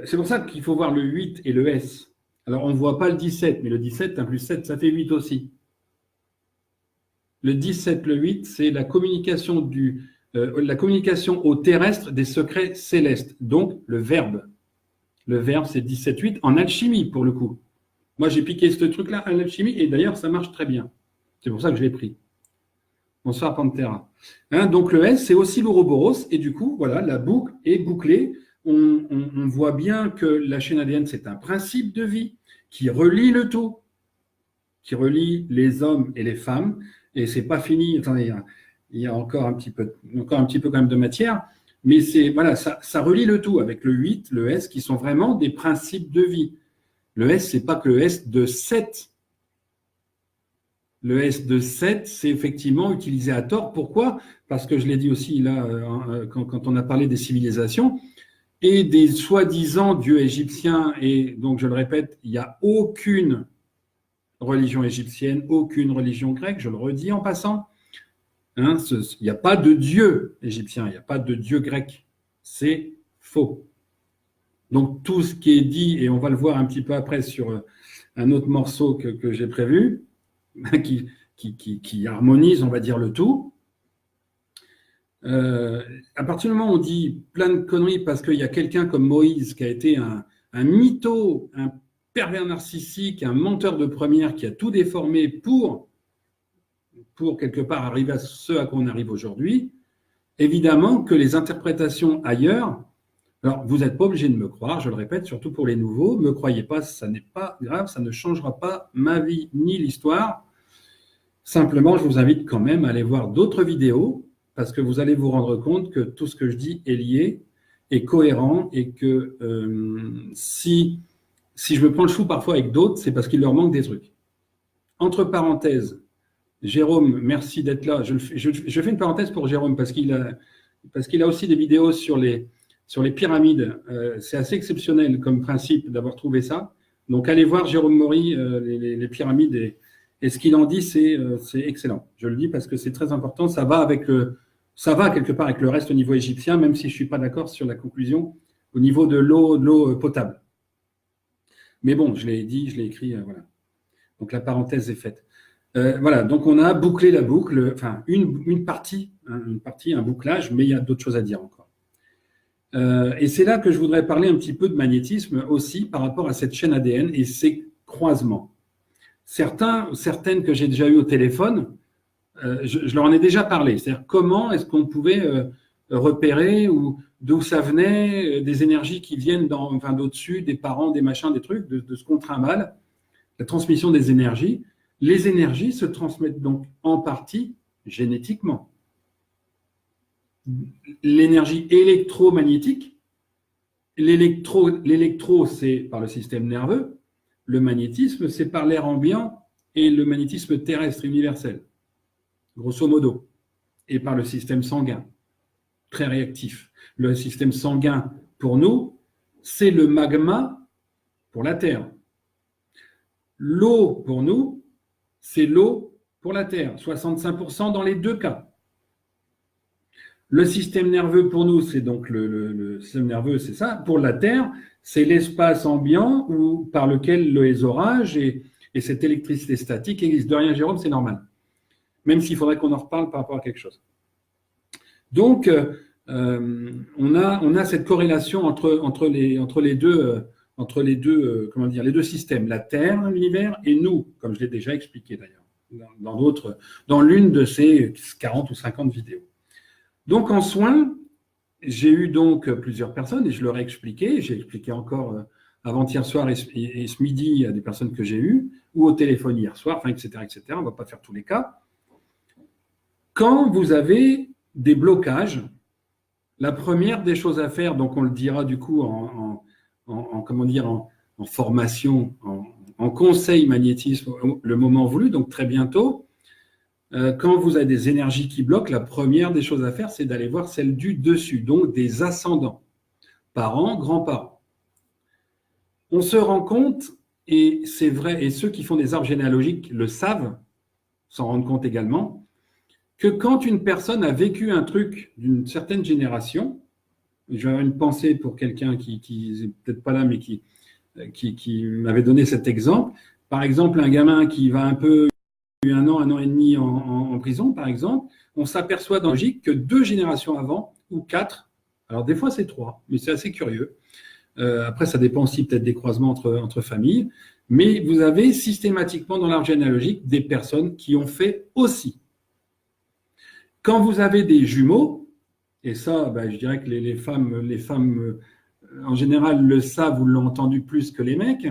c'est pour ça qu'il faut voir le 8 et le S. Alors on ne voit pas le 17, mais le 17, 1 plus 7, ça fait 8 aussi. Le 17, le 8, c'est la communication au terrestre des secrets célestes. Donc, le verbe. Le verbe, c'est 17-8 en alchimie, pour le coup. Moi, j'ai piqué ce truc-là en alchimie, et d'ailleurs, ça marche très bien. C'est pour ça que je l'ai pris. Bonsoir, Pantera. Donc, le S, c'est aussi l'Ouroboros, et du coup, voilà, la boucle est bouclée. On voit bien que la chaîne ADN, c'est un principe de vie qui relie le tout, qui relie les hommes et les femmes. Et c'est pas fini. Attendez, il y a encore un petit peu quand même de matière, mais ça relie le tout avec le 8, le S, qui sont vraiment des principes de vie. Le S, c'est pas que le S de 7. Le S de 7, c'est effectivement utilisé à tort. Pourquoi? Parce que je l'ai dit aussi là, quand on a parlé des civilisations, et des soi-disant dieux égyptiens. Et donc, je le répète, il n'y a aucune religion égyptienne, aucune religion grecque, je le redis en passant. Hein, il n'y a pas de dieu égyptien, il n'y a pas de dieu grec. C'est faux. Donc, tout ce qui est dit, et on va le voir un petit peu après sur un autre morceau que j'ai prévu, qui harmonise, on va dire, le tout. À partir du moment où on dit plein de conneries parce qu'il y a quelqu'un comme Moïse qui a été un mytho, un pervers narcissique, un menteur de première qui a tout déformé pour quelque part arriver à ce à quoi on arrive aujourd'hui, évidemment que les interprétations ailleurs, alors vous n'êtes pas obligé de me croire, je le répète, surtout pour les nouveaux, ne me croyez pas, ça n'est pas grave, ça ne changera pas ma vie ni l'histoire. Simplement, je vous invite quand même à aller voir d'autres vidéos parce que vous allez vous rendre compte que tout ce que je dis est lié, est cohérent et que si je me prends le chou parfois avec d'autres, c'est parce qu'il leur manque des trucs. Entre parenthèses, Jérôme, merci d'être là. Je fais une parenthèse pour Jérôme parce qu'il a aussi des vidéos sur les pyramides. C'est assez exceptionnel comme principe d'avoir trouvé ça. Donc, allez voir Jérôme Maury, les pyramides, et ce qu'il en dit, c'est excellent. Je le dis parce que c'est très important. Ça va quelque part avec le reste au niveau égyptien, même si je ne suis pas d'accord sur la conclusion au niveau de l'eau potable. Mais bon, je l'ai dit, je l'ai écrit, voilà. Donc, la parenthèse est faite. Voilà, donc on a bouclé la boucle, enfin une partie, un bouclage, mais il y a d'autres choses à dire encore. Et c'est là que je voudrais parler un petit peu de magnétisme aussi par rapport à cette chaîne ADN et ses croisements. Certaines que j'ai déjà eues au téléphone, je leur en ai déjà parlé. C'est-à-dire comment est-ce qu'on pouvait repérer ou d'où ça venait, des énergies qui viennent d'au-dessus, des parents, des machins, des trucs, de ce qu'on trimballe, la transmission des énergies. Les énergies se transmettent donc en partie génétiquement. L'énergie électromagnétique, l'électro, c'est par le système nerveux, le magnétisme, c'est par l'air ambiant et le magnétisme terrestre universel, grosso modo, et par le système sanguin, très réactif. Le système sanguin, pour nous, c'est le magma pour la Terre. L'eau, pour nous, c'est l'eau pour la Terre, 65% dans les deux cas. Le système nerveux pour nous, c'est donc le système nerveux, c'est ça. Pour la Terre, c'est l'espace ambiant par lequel les orages et cette électricité statique existent. De rien, Jérôme, c'est normal. Même s'il faudrait qu'on en reparle par rapport à quelque chose. Donc, on a cette corrélation entre les deux les deux systèmes, la Terre, l'univers, et nous, comme je l'ai déjà expliqué d'ailleurs, dans l'une de ces 40 ou 50 vidéos. Donc, en soins, j'ai eu donc plusieurs personnes et je leur ai expliqué, j'ai expliqué encore avant-hier soir et ce midi à des personnes que j'ai eues, ou au téléphone hier soir, enfin, etc., etc. On ne va pas faire tous les cas. Quand vous avez des blocages, la première des choses à faire, donc on le dira du coup en formation, en conseil magnétisme, le moment voulu, donc très bientôt, quand vous avez des énergies qui bloquent, la première des choses à faire, c'est d'aller voir celle du dessus, donc des ascendants, parents, grands-parents. On se rend compte, et c'est vrai, et ceux qui font des arbres généalogiques le savent, s'en rendent compte également, que quand une personne a vécu un truc d'une certaine génération, j'ai une pensée pour quelqu'un qui n'est peut-être pas là, mais qui m'avait donné cet exemple. Par exemple, un gamin qui va un peu, un an et demi en prison, par exemple, on s'aperçoit dans la logique que 2 générations avant, ou 4, alors des fois c'est 3, mais c'est assez curieux. Après, ça dépend aussi peut-être des croisements entre familles, mais vous avez systématiquement dans l'arbre généalogique des personnes qui ont fait aussi. Quand vous avez des jumeaux, et ça, je dirais que les femmes en général le savent ou l'ont entendu plus que les mecs.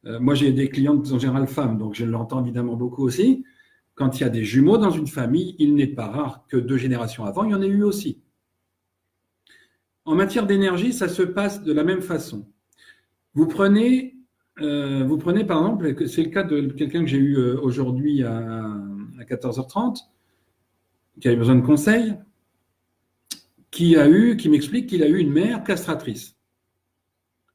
Moi, j'ai des clientes en général femmes, donc je l'entends évidemment beaucoup aussi. Quand il y a des jumeaux dans une famille, il n'est pas rare que 2 générations avant, il y en ait eu aussi. En matière d'énergie, ça se passe de la même façon. Vous prenez par exemple, c'est le cas de quelqu'un que j'ai eu aujourd'hui à 14h30, qui avait besoin de conseils. qui m'explique qu'il a eu une mère castratrice.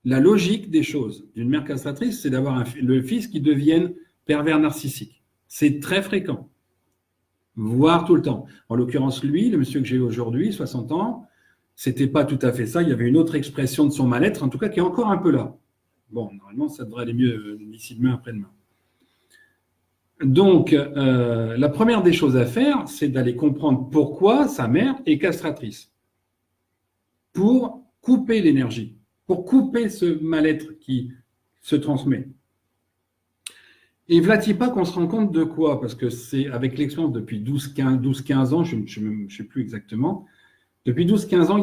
La logique des choses d'une mère castratrice, c'est d'avoir le fils qui devienne pervers narcissique. C'est très fréquent, voire tout le temps. En l'occurrence, lui, le monsieur que j'ai aujourd'hui, 60 ans, c'était pas tout à fait ça. Il y avait une autre expression de son mal-être, en tout cas, qui est encore un peu là. Bon, normalement, ça devrait aller mieux d'ici demain, après-demain. Donc, la première des choses à faire, c'est d'aller comprendre pourquoi sa mère est castratrice. Pour couper l'énergie, pour couper ce mal-être qui se transmet. Et voilà pas qu'on se rend compte de quoi, parce que c'est avec l'expérience depuis 12-15 ans, je ne sais plus exactement, depuis 12-15 ans,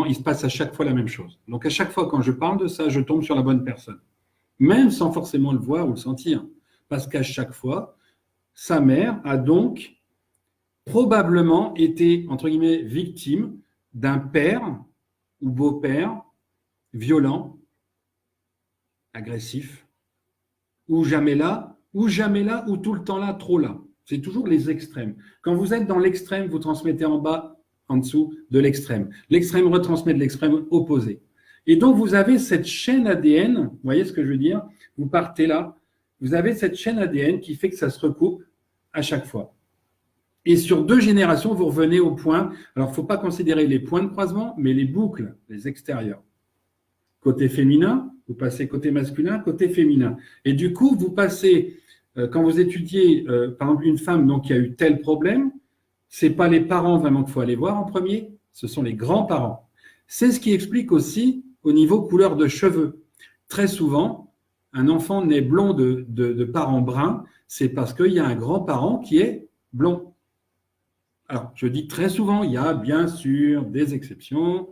il se passe à chaque fois la même chose. Donc à chaque fois quand je parle de ça, je tombe sur la bonne personne, même sans forcément le voir ou le sentir, parce qu'à chaque fois, sa mère a donc probablement été, entre guillemets, victime d'un père ou beau-père violent, agressif, ou jamais là, ou tout le temps là, trop là. C'est toujours les extrêmes. Quand vous êtes dans l'extrême, vous transmettez en bas, en dessous de l'extrême. L'extrême retransmet de l'extrême opposé. Et donc, vous avez cette chaîne ADN, vous voyez ce que je veux dire? Vous partez là, vous avez cette chaîne ADN qui fait que ça se recoupe à chaque fois. Et sur 2 générations, vous revenez au point. Alors, il ne faut pas considérer les points de croisement, mais les boucles, les extérieurs. Côté féminin, vous passez côté masculin, côté féminin. Et du coup, vous passez, quand vous étudiez, par exemple, une femme donc, qui a eu tel problème, ce n'est pas les parents vraiment qu'il faut aller voir en premier, ce sont les grands-parents. C'est ce qui explique aussi au niveau couleur de cheveux. Très souvent, un enfant né blond de parents bruns, c'est parce qu'il y a un grand-parent qui est blond. Alors, je dis très souvent, il y a bien sûr des exceptions.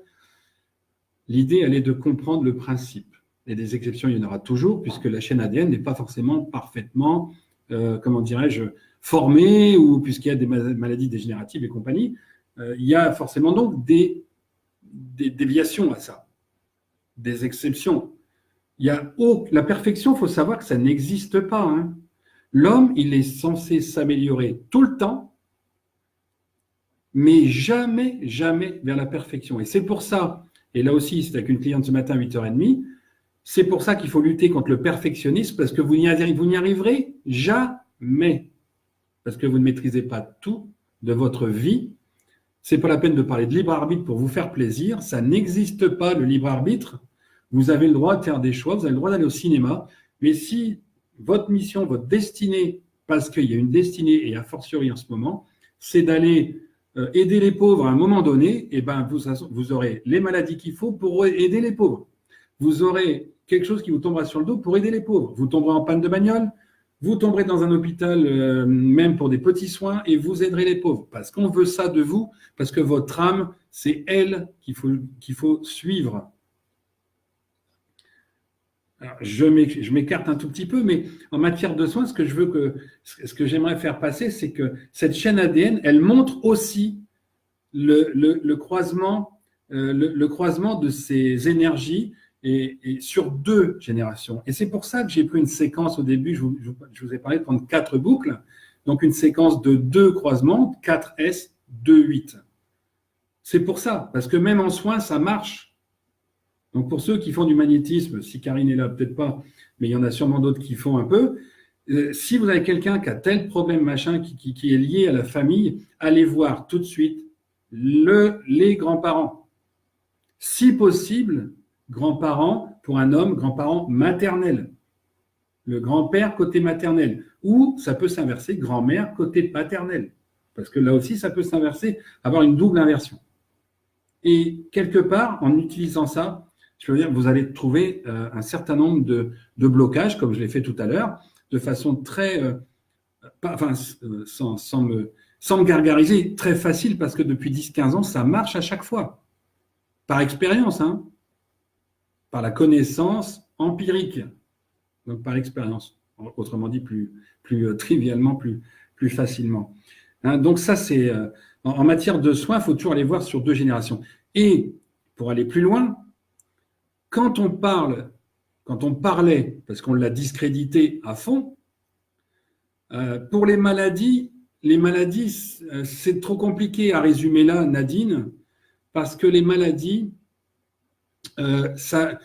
L'idée, elle est de comprendre le principe. Et des exceptions, il y en aura toujours, puisque la chaîne ADN n'est pas forcément parfaitement, comment dirais-je, formée, ou puisqu'il y a des maladies dégénératives et compagnie. Il y a forcément donc des déviations à ça, des exceptions. La perfection, il faut savoir que ça n'existe pas. Hein. L'homme, il est censé s'améliorer tout le temps, mais jamais, jamais vers la perfection. Et c'est pour ça, et là aussi, c'est avec une cliente ce matin à 8h30, c'est pour ça qu'il faut lutter contre le perfectionnisme, parce que vous n'y arriverez jamais, parce que vous ne maîtrisez pas tout de votre vie. C'est pas la peine de parler de libre arbitre pour vous faire plaisir, ça n'existe pas le libre arbitre. Vous avez le droit de faire des choix, vous avez le droit d'aller au cinéma, mais si votre mission, votre destinée, parce qu'il y a une destinée, et a fortiori en ce moment, c'est d'aller aider les pauvres à un moment donné, et ben vous aurez les maladies qu'il faut pour aider les pauvres. Vous aurez quelque chose qui vous tombera sur le dos pour aider les pauvres. Vous tomberez en panne de bagnole, vous tomberez dans un hôpital, même pour des petits soins, et vous aiderez les pauvres. Parce qu'on veut ça de vous, parce que votre âme, c'est elle qu'il faut suivre. Alors, je m'écarte un tout petit peu, mais en matière de soins, ce que j'aimerais faire passer, c'est que cette chaîne ADN, elle montre aussi le croisement de ces énergies et sur 2 générations. Et c'est pour ça que j'ai pris une séquence au début, je vous ai parlé de prendre 4 boucles, donc une séquence de 2 croisements, 4S, 2, 8. C'est pour ça, parce que même en soins, ça marche. Donc pour ceux qui font du magnétisme, si Karine est là, peut-être pas, mais il y en a sûrement d'autres qui font un peu, si vous avez quelqu'un qui a tel problème machin qui est lié à la famille, allez voir tout de suite les grands-parents. Si possible, grands-parents, pour un homme, grands-parents maternels. Le grand-père côté maternel. Ou ça peut s'inverser, grand-mère côté paternel. Parce que là aussi, ça peut s'inverser, avoir une double inversion. Et quelque part, en utilisant ça, je veux dire, vous allez trouver un certain nombre de blocages, comme je l'ai fait tout à l'heure, de façon très, sans me gargariser, très facile, parce que depuis 10-15 ans, ça marche à chaque fois. Par expérience, hein, par la connaissance empirique, donc par l'expérience, autrement dit plus trivialement, plus facilement. Hein, donc ça, c'est en matière de soins, il faut toujours aller voir sur 2 générations. Et pour aller plus loin, quand on parlait, parce qu'on l'a discrédité à fond, pour les maladies, c'est trop compliqué à résumer là, Nadine. parce que les maladies, ça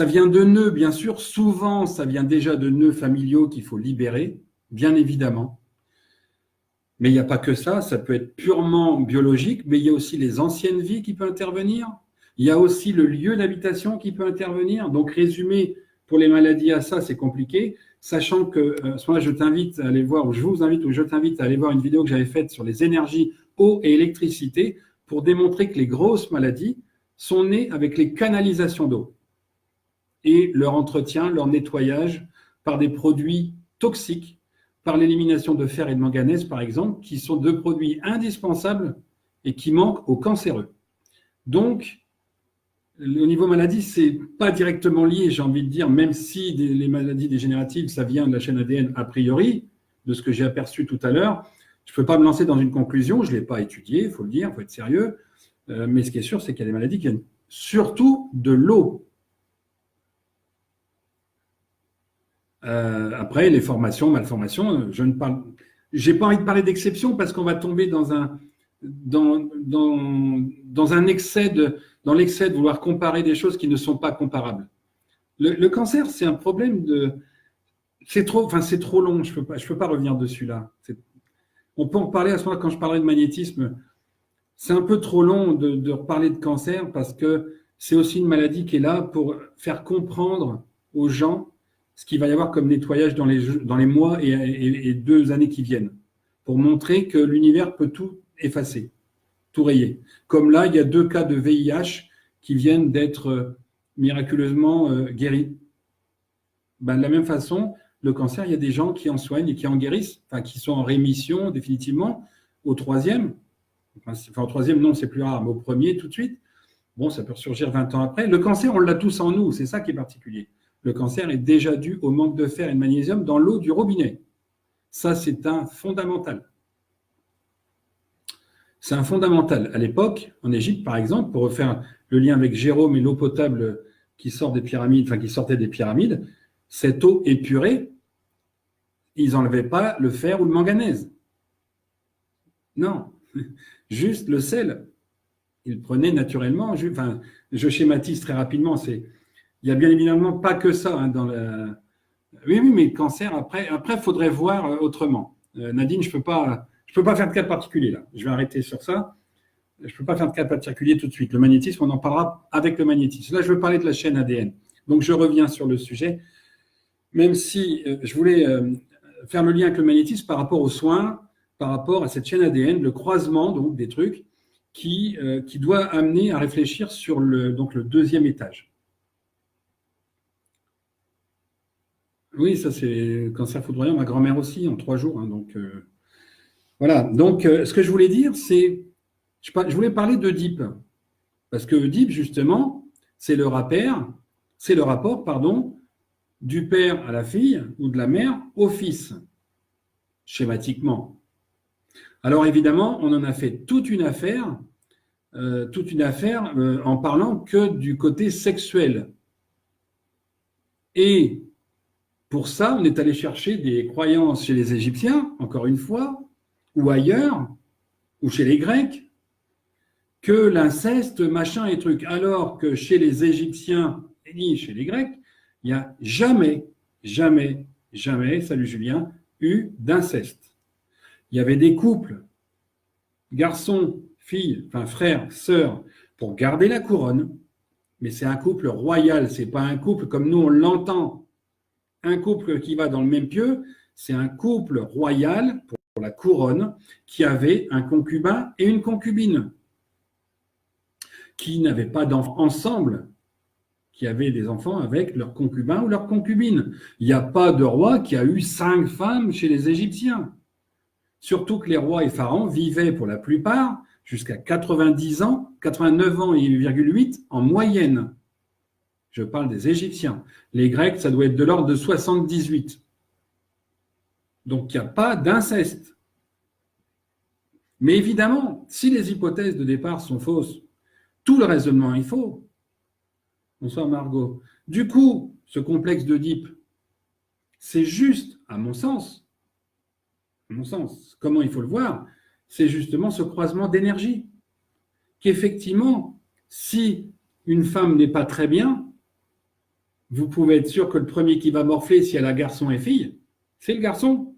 vient de nœuds, bien sûr. Souvent, ça vient déjà de nœuds familiaux qu'il faut libérer, bien évidemment. Mais il n'y a pas que ça peut être purement biologique, mais il y a aussi les anciennes vies qui peuvent intervenir. Il y a aussi le lieu d'habitation qui peut intervenir. Donc, résumer pour les maladies à ça, c'est compliqué, sachant que, à ce moment-là, je t'invite à aller voir, ou je vous invite, ou je t'invite à aller voir une vidéo que j'avais faite sur les énergies eau et électricité pour démontrer que les grosses maladies sont nées avec les canalisations d'eau et leur entretien, leur nettoyage par des produits toxiques, par l'élimination de fer et de manganèse, par exemple, qui sont deux produits indispensables et qui manquent aux cancéreux. Donc, au niveau maladie, ce n'est pas directement lié, j'ai envie de dire, même si les maladies dégénératives, ça vient de la chaîne ADN a priori, de ce que j'ai aperçu tout à l'heure. Je ne peux pas me lancer dans une conclusion, je ne l'ai pas étudié, il faut le dire, il faut être sérieux. Mais ce qui est sûr, c'est qu'il y a des maladies qui viennent surtout de l'eau. Après, les formations, malformations, je ne parle. J'ai pas envie de parler d'exception parce qu'on va tomber dans un excès dans l'excès de vouloir comparer des choses qui ne sont pas comparables. Le cancer, c'est un problème de. C'est trop long. Je peux pas revenir dessus là. On peut en parler à ce moment-là quand je parlerai de magnétisme. C'est un peu trop long de reparler de cancer parce que c'est aussi une maladie qui est là pour faire comprendre aux gens ce qu'il va y avoir comme nettoyage dans les mois et 2 années qui viennent, pour montrer que l'univers peut tout effacer, tout rayer. Comme là, il y a 2 cas de VIH qui viennent d'être miraculeusement guéris. De la même façon, le cancer, il y a des gens qui en soignent et qui en guérissent, enfin qui sont en rémission définitivement au 3e. Enfin, au 3e, non, c'est plus rare, mais au 1er, tout de suite. Bon, ça peut ressurgir 20 ans après. Le cancer, on l'a tous en nous, c'est ça qui est particulier. Le cancer est déjà dû au manque de fer et de magnésium dans l'eau du robinet. Ça, c'est un fondamental. C'est un fondamental. À l'époque, en Égypte, par exemple, pour refaire le lien avec Jérôme et l'eau potable qui sort des pyramides, enfin qui sortait des pyramides, cette eau épurée, ils n'enlevaient pas le fer ou le manganèse. Non, juste le sel. Ils prenaient naturellement. Enfin, je schématise très rapidement. Il y a bien évidemment pas que ça dans la. Oui, mais le cancer, après, il faudrait voir autrement. Nadine, je peux pas faire de cas particulier là. Je vais arrêter sur ça. Je peux pas faire de cas particulier tout de suite. Le magnétisme, on en parlera avec le magnétisme. Là, je veux parler de la chaîne ADN. Donc, je reviens sur le sujet, même si je voulais faire le lien avec le magnétisme par rapport aux soins, par rapport à cette chaîne ADN, le croisement donc des trucs qui doit amener à réfléchir sur le 2e étage. Oui, ça c'est cancer foudroyant, ma grand-mère aussi, en 3 jours. Donc, voilà. Donc, ce que je voulais dire, c'est. Je voulais parler d'Oedipe. Parce que Oedipe, justement, c'est le rapport, du père à la fille ou de la mère au fils, schématiquement. Alors, évidemment, on en a fait toute une affaire en parlant que du côté sexuel. Et pour ça, on est allé chercher des croyances chez les Égyptiens, encore une fois, ou ailleurs, ou chez les Grecs, que l'inceste, machin et truc. Alors que chez les Égyptiens et chez les Grecs, il n'y a jamais, salut Julien, eu d'inceste. Il y avait des couples, garçons, filles, enfin frères, sœurs, pour garder la couronne, mais c'est un couple royal, c'est pas un couple comme nous on l'entend. Un couple qui va dans le même pieu, c'est un couple royal pour la couronne qui avait un concubin et une concubine, qui n'avaient pas d'enfants ensemble, qui avaient des enfants avec leur concubin ou leur concubine. Il n'y a pas de roi qui a eu 5 femmes chez les Égyptiens. Surtout que les rois et pharaons vivaient pour la plupart jusqu'à 90 ans, 89 ans et 8 en moyenne. Je parle des Égyptiens. Les Grecs, ça doit être de l'ordre de 78. Donc, il n'y a pas d'inceste. Mais évidemment, si les hypothèses de départ sont fausses, tout le raisonnement est faux. Bonsoir Margot. Du coup, ce complexe d'Oedipe, c'est juste, à mon sens, comment il faut le voir, c'est justement ce croisement d'énergie. qu'effectivement, si une femme n'est pas très bien, vous pouvez être sûr que le premier qui va morfler, si elle a garçon et fille, c'est le garçon.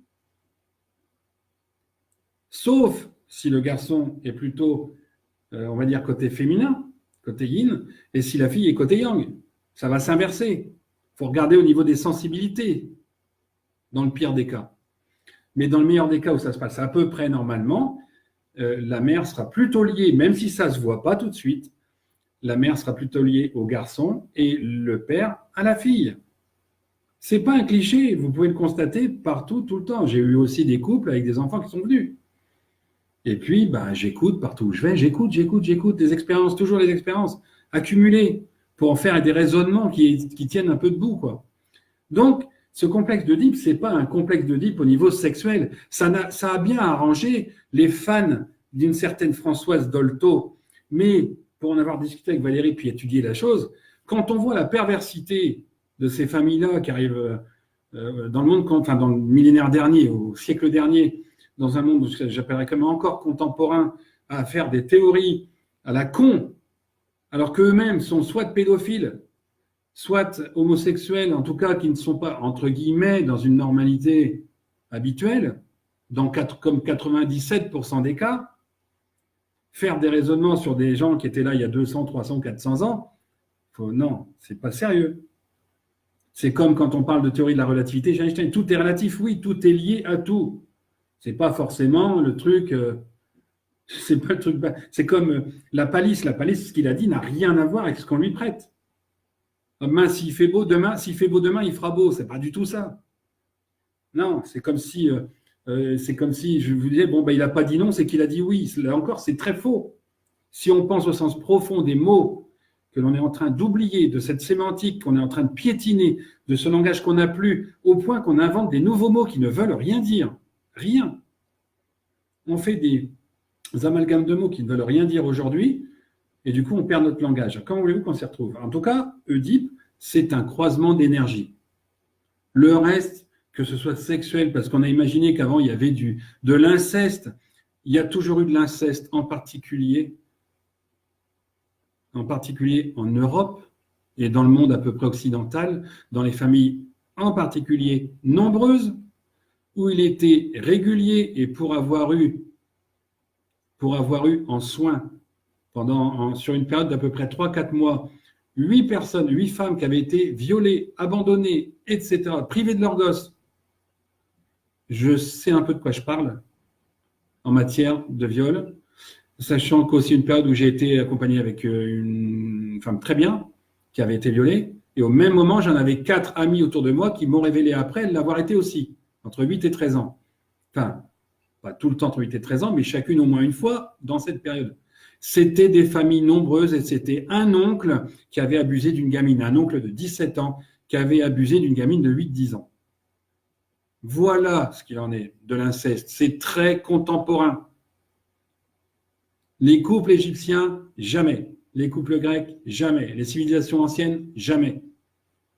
Sauf si le garçon est plutôt, on va dire, côté féminin, côté yin, et si la fille est côté yang. Ça va s'inverser. Il faut regarder au niveau des sensibilités, dans le pire des cas. Mais dans le meilleur des cas où ça se passe à peu près normalement, la mère sera plutôt liée, même si ça ne se voit pas tout de suite, la mère sera plutôt liée au garçon et le père à la fille. Ce n'est pas un cliché, vous pouvez le constater partout, tout le temps. J'ai eu aussi des couples avec des enfants qui sont venus. Et puis, j'écoute partout où je vais, j'écoute, des expériences, toujours des expériences accumulées pour en faire des raisonnements qui tiennent un peu debout, quoi. Donc, ce complexe d'Oedipe, ce n'est pas un complexe d'Oedipe au niveau sexuel. Ça a bien arrangé les fans d'une certaine Françoise Dolto. Mais pour en avoir discuté avec Valérie puis étudier la chose, quand on voit la perversité de ces familles-là qui arrivent dans le monde, enfin dans le millénaire dernier, au siècle dernier, dans un monde que j'appellerais comme encore contemporain, à faire des théories à la con, alors qu'eux-mêmes sont soit pédophiles, soit homosexuels, en tout cas qui ne sont pas, entre guillemets, dans une normalité habituelle, comme 97% des cas, faire des raisonnements sur des gens qui étaient là il y a 200, 300, 400 ans, non, c'est pas sérieux. C'est comme quand on parle de théorie de la relativité chez Einstein, tout est relatif, oui, tout est lié à tout. C'est pas forcément le truc... c'est pas le truc... C'est comme la palisse. La palisse, ce qu'il a dit n'a rien à voir avec ce qu'on lui prête. Demain, s'il fait beau demain, il fera beau. C'est pas du tout ça. Non, c'est comme si je vous disais, il n'a pas dit non, c'est qu'il a dit oui. Là encore, c'est très faux. Si on pense au sens profond des mots que l'on est en train d'oublier, de cette sémantique qu'on est en train de piétiner, de ce langage qu'on n'a plus, au point qu'on invente des nouveaux mots qui ne veulent rien dire. Rien. On fait des amalgames de mots qui ne veulent rien dire aujourd'hui, et du coup, on perd notre langage. Comment voulez-vous qu'on s'y retrouve? En tout cas, Oedipe, c'est un croisement d'énergie. Le reste, que ce soit sexuel, parce qu'on a imaginé qu'avant, il y avait de l'inceste. Il y a toujours eu de l'inceste, en particulier en Europe et dans le monde à peu près occidental, dans les familles en particulier nombreuses, où il était régulier et pour avoir eu en soins sur une période d'à peu près 3-4 mois, 8 femmes qui avaient été violées, abandonnées, etc., privées de leurs gosses. Je sais un peu de quoi je parle en matière de viol, sachant qu'aussi une période où j'ai été accompagné avec une femme très bien qui avait été violée, et au même moment, j'en avais 4 amis autour de moi qui m'ont révélé après l'avoir été aussi, entre 8 et 13 ans. Enfin, pas tout le temps entre 8 et 13 ans, mais chacune au moins une fois dans cette période. C'était des familles nombreuses et c'était un oncle qui avait abusé d'une gamine, un oncle de 17 ans qui avait abusé d'une gamine de 8-10 ans. Voilà ce qu'il en est de l'inceste. C'est très contemporain. Les couples égyptiens, jamais. Les couples grecs, jamais. Les civilisations anciennes, jamais.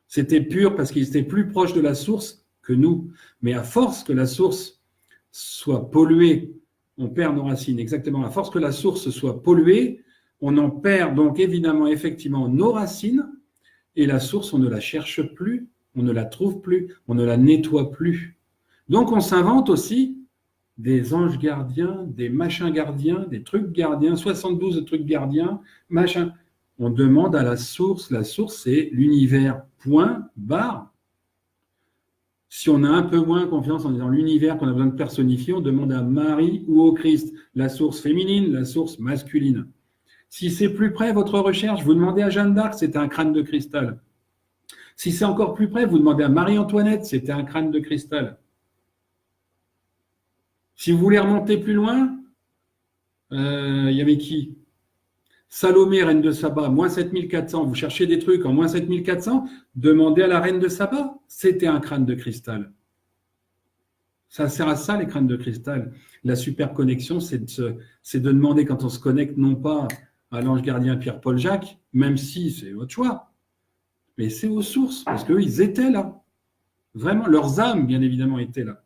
C'était pur parce qu'ils étaient plus proches de la source que nous. Mais à force que la source soit polluée, on perd nos racines. Exactement. À force que la source soit polluée, on en perd donc évidemment, effectivement, nos racines. Et la source, on ne la cherche plus, on ne la trouve plus, on ne la nettoie plus. Donc on s'invente aussi des anges gardiens, des machins gardiens, des trucs gardiens, 72 trucs gardiens, machin. On demande à la source c'est l'univers, point, barre. Si on a un peu moins confiance en disant l'univers qu'on a besoin de personnifier, on demande à Marie ou au Christ, la source féminine, la source masculine. Si c'est plus près votre recherche, vous demandez à Jeanne d'Arc, c'était un crâne de cristal. Si c'est encore plus près, vous demandez à Marie-Antoinette, c'était un crâne de cristal. Si vous voulez remonter plus loin, il y avait qui? Salomé, reine de Saba, moins 7400. Vous cherchez des trucs en moins 7400, demandez à la reine de Saba, c'était un crâne de cristal. Ça sert à ça, les crânes de cristal. La super connexion, c'est de demander quand on se connecte, non pas à l'ange gardien Pierre-Paul Jacques, même si c'est votre choix, mais c'est aux sources, parce qu'eux, ils étaient là. Vraiment, leurs âmes, bien évidemment, étaient là.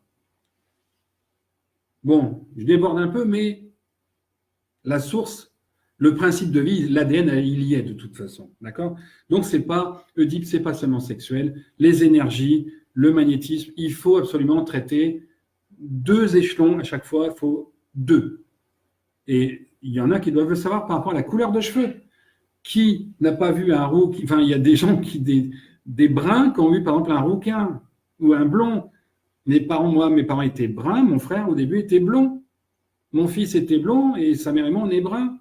Bon, je déborde un peu, mais la source, Le principe de vie, l'ADN, il y est de toute façon. D'accord? Donc, c'est pas, Oedipe, c'est pas seulement sexuel. Les énergies, le magnétisme, il faut absolument traiter 2 échelons à chaque fois. Il faut 2. Et il y en a qui doivent le savoir par rapport à la couleur de cheveux. Qui n'a pas vu un roux? Enfin, il y a des gens des bruns qui ont vu, par exemple, un rouquin ou un blond. Mes parents étaient bruns. Mon frère, au début, était blond. Mon fils était blond et sa mère et moi, on est bruns.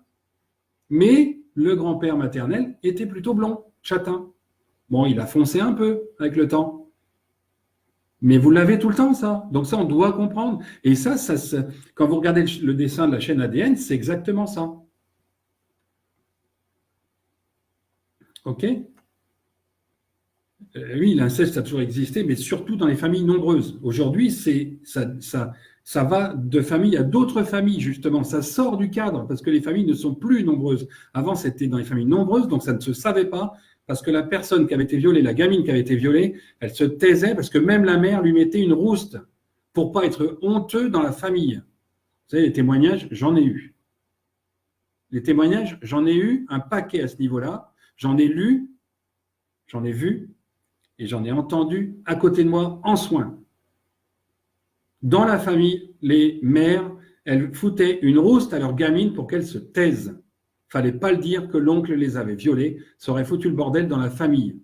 Mais le grand-père maternel était plutôt blond, châtain. Bon, il a foncé un peu avec le temps. Mais vous l'avez tout le temps, ça. Donc ça, on doit comprendre. Et ça, quand vous regardez le dessin de la chaîne ADN, c'est exactement ça. OK? Oui, l'inceste a toujours existé, mais surtout dans les familles nombreuses. Aujourd'hui, ça va de famille à d'autres familles, justement. Ça sort du cadre parce que les familles ne sont plus nombreuses. Avant, c'était dans les familles nombreuses, donc ça ne se savait pas parce que la personne qui avait été violée, la gamine qui avait été violée, elle se taisait parce que même la mère lui mettait une rouste pour pas être honteux dans la famille. Vous savez, les témoignages, j'en ai eu. Les témoignages, j'en ai eu un paquet à ce niveau-là. J'en ai lu, j'en ai vu. Et j'en ai entendu à côté de moi en soins. Dans la famille, les mères, elles foutaient une rouste à leur gamine pour qu'elles se taisent. Fallait pas le dire que l'oncle les avait violées, ça aurait foutu le bordel dans la famille.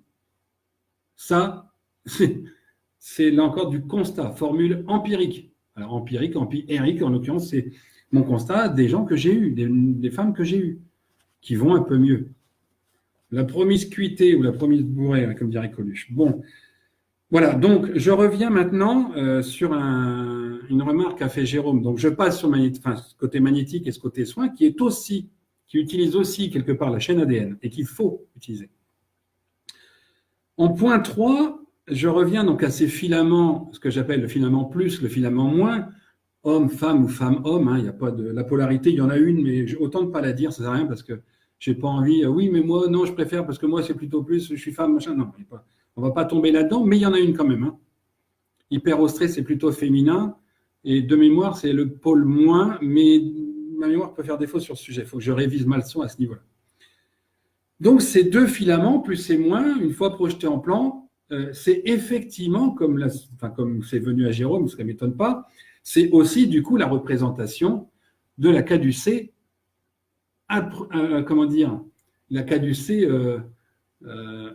Ça, c'est là encore du constat, formule empirique. Alors empirique, en l'occurrence, c'est mon constat des gens que j'ai eus, des femmes que j'ai eues, qui vont un peu mieux. La promiscuité ou la promise bourrée, comme dirait Coluche. Bon, voilà. Donc, je reviens maintenant sur une remarque qu'a fait Jérôme. Donc, je passe sur ce côté magnétique et ce côté soin qui utilise aussi quelque part la chaîne ADN et qu'il faut utiliser. En point 3, je reviens donc à ces filaments, ce que j'appelle le filament plus, le filament moins, homme-femme ou femme-homme. Hein, il n'y a pas de la polarité, il y en a une, mais autant ne pas la dire, ça ne sert à rien parce que j'ai pas envie, oui, mais moi, non, je préfère parce que moi, c'est plutôt plus, je suis femme, machin. Non, on ne va pas tomber là-dedans, mais il y en a une quand même. Hein. Hyperostré, c'est plutôt féminin. Et de mémoire, c'est le pôle moins, mais ma mémoire peut faire défaut sur ce sujet. Il faut que je révise ma leçon à ce niveau-là. Donc, ces 2 filaments, plus et moins, une fois projetés en plan, c'est effectivement, comme c'est venu à Jérôme, ce qui ne m'étonne pas, c'est aussi, du coup, la représentation de la caducée comment dire, la caducée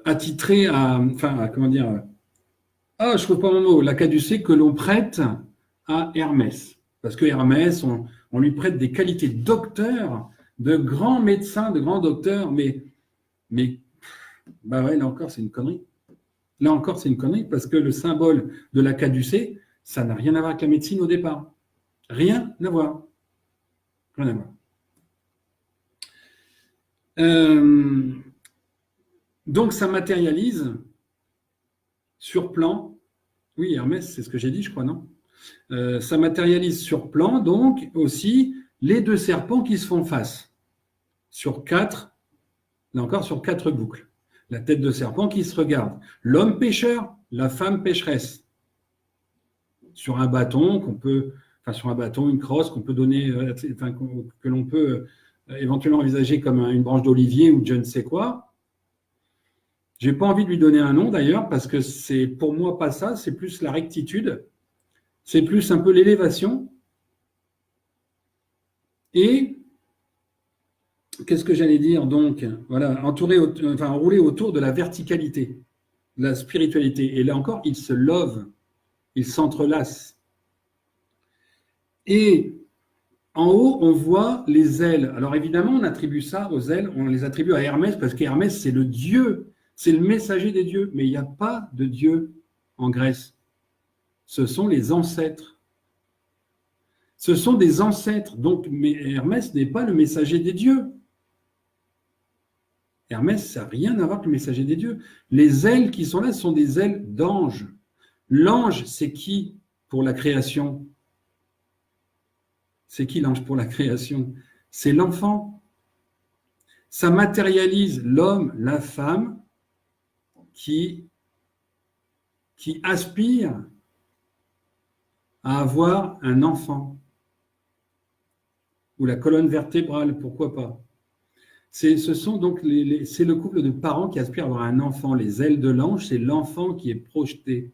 attitrée comment dire, je trouve pas mon mot, la caducée que l'on prête à Hermès. Parce que Hermès, on lui prête des qualités de docteur, de grand médecin, de grand docteur, mais bah ouais, là encore, c'est une connerie. Là encore, c'est une connerie parce que le symbole de la caducée, ça n'a rien à voir avec la médecine au départ. Rien à voir. Rien à voir. Donc, ça matérialise sur plan. Oui, Hermès, c'est ce que j'ai dit, je crois, non? Ça matérialise sur plan, donc, aussi, les 2 serpents qui se font face. Sur 4, là encore, sur 4 boucles. La tête de serpent qui se regarde. L'homme pêcheur, la femme pécheresse. Sur un bâton une crosse qu'on peut donner, que l'on peut éventuellement envisager comme une branche d'olivier ou de je ne sais quoi. Je n'ai pas envie de lui donner un nom d'ailleurs parce que c'est pour moi pas ça, c'est plus la rectitude, c'est plus un peu l'élévation. Et qu'est-ce que j'allais dire donc? Voilà, enrouler autour de la verticalité, de la spiritualité. Et là encore, ils se lovent, ils s'entrelacent. Et en haut, on voit les ailes. Alors évidemment, on attribue ça aux ailes, on les attribue à Hermès parce qu'Hermès, c'est le dieu, c'est le messager des dieux. Mais il n'y a pas de dieu en Grèce. Ce sont les ancêtres. Ce sont des ancêtres. Donc, mais Hermès n'est pas le messager des dieux. Hermès, ça n'a rien à voir avec le messager des dieux. Les ailes qui sont là sont des ailes d'ange. L'ange, c'est qui pour la création? C'est qui l'ange pour la création? C'est l'enfant. Ça matérialise l'homme, la femme qui aspire à avoir un enfant. Ou la colonne vertébrale, pourquoi pas. Ce sont donc c'est le couple de parents qui aspirent à avoir un enfant. Les ailes de l'ange, c'est l'enfant qui est projeté.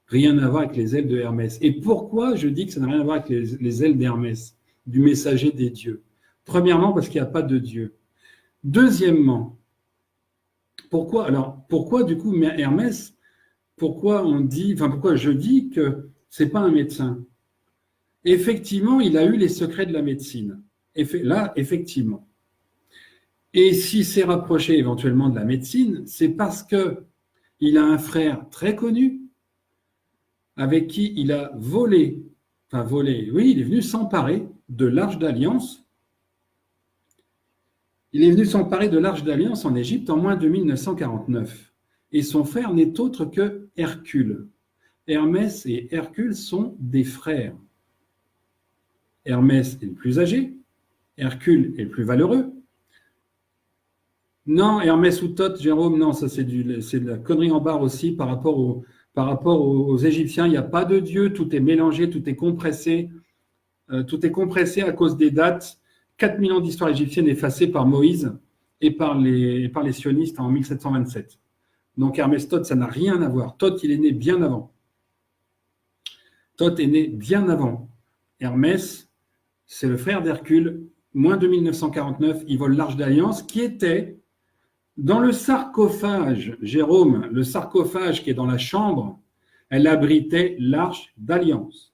Rien à voir avec les ailes de Hermès. Et pourquoi je dis que ça n'a rien à voir avec les ailes d'Hermès, du messager des dieux? Premièrement, parce qu'il n'y a pas de Dieu. Deuxièmement, pourquoi du coup Hermès, pourquoi je dis que c'est pas un médecin? Effectivement, il a eu les secrets de la médecine. Là, effectivement. Et s'il s'est rapproché éventuellement de la médecine, c'est parce que il a un frère très connu avec qui il a volé, oui, il est venu s'emparer de l'Arche d'Alliance. Il est venu s'emparer de l'Arche d'Alliance en Égypte en moins de 1949. Et son frère n'est autre que Hercule. Hermès et Hercule sont des frères. Hermès est le plus âgé, Hercule est le plus valeureux. Non, Hermès ou Thoth, Jérôme, non, ça c'est de la connerie en barre aussi par rapport aux Égyptiens. Il n'y a pas de Dieu, tout est mélangé, tout est compressé. Tout est compressé à cause des dates. 4000 ans d'histoire égyptienne effacée par Moïse et par les sionistes en 1727. Donc Hermès Thoth, ça n'a rien à voir. Thoth, il est né bien avant. Thoth est né bien avant. Hermès, c'est le frère d'Hercule. Moins de 1949, il vole l'Arche d'Alliance qui était dans le sarcophage. Jérôme, le sarcophage qui est dans la chambre, elle abritait l'Arche d'Alliance.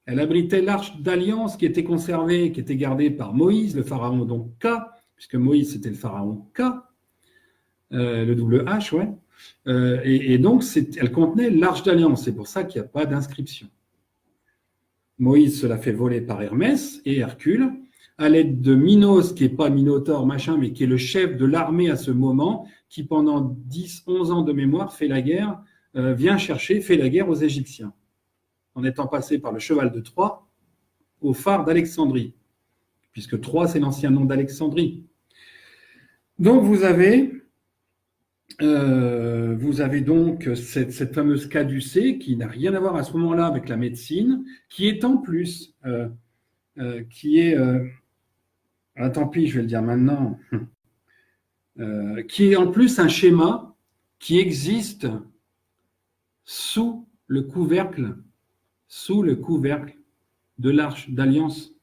Elle abritait l'Arche d'Alliance qui était conservée, qui était gardée par Moïse, le pharaon donc K, puisque Moïse c'était le pharaon K, le double H, ouais. Et donc elle contenait l'Arche d'Alliance, c'est pour ça qu'il n'y a pas d'inscription. Moïse se l'a fait voler par Hermès et Hercule, à l'aide de Minos, qui n'est pas Minotaure, machin, mais qui est le chef de l'armée à ce moment, qui pendant 10-11 ans de mémoire fait la guerre, fait la guerre aux Égyptiens, en étant passé par le cheval de Troie au phare d'Alexandrie, puisque Troie, c'est l'ancien nom d'Alexandrie. Donc, vous avez donc cette fameuse caducée qui n'a rien à voir à ce moment-là avec la médecine, qui est en plus, tant pis, je vais le dire maintenant, qui est en plus un schéma qui existe sous le couvercle de l'Arche d'Alliance.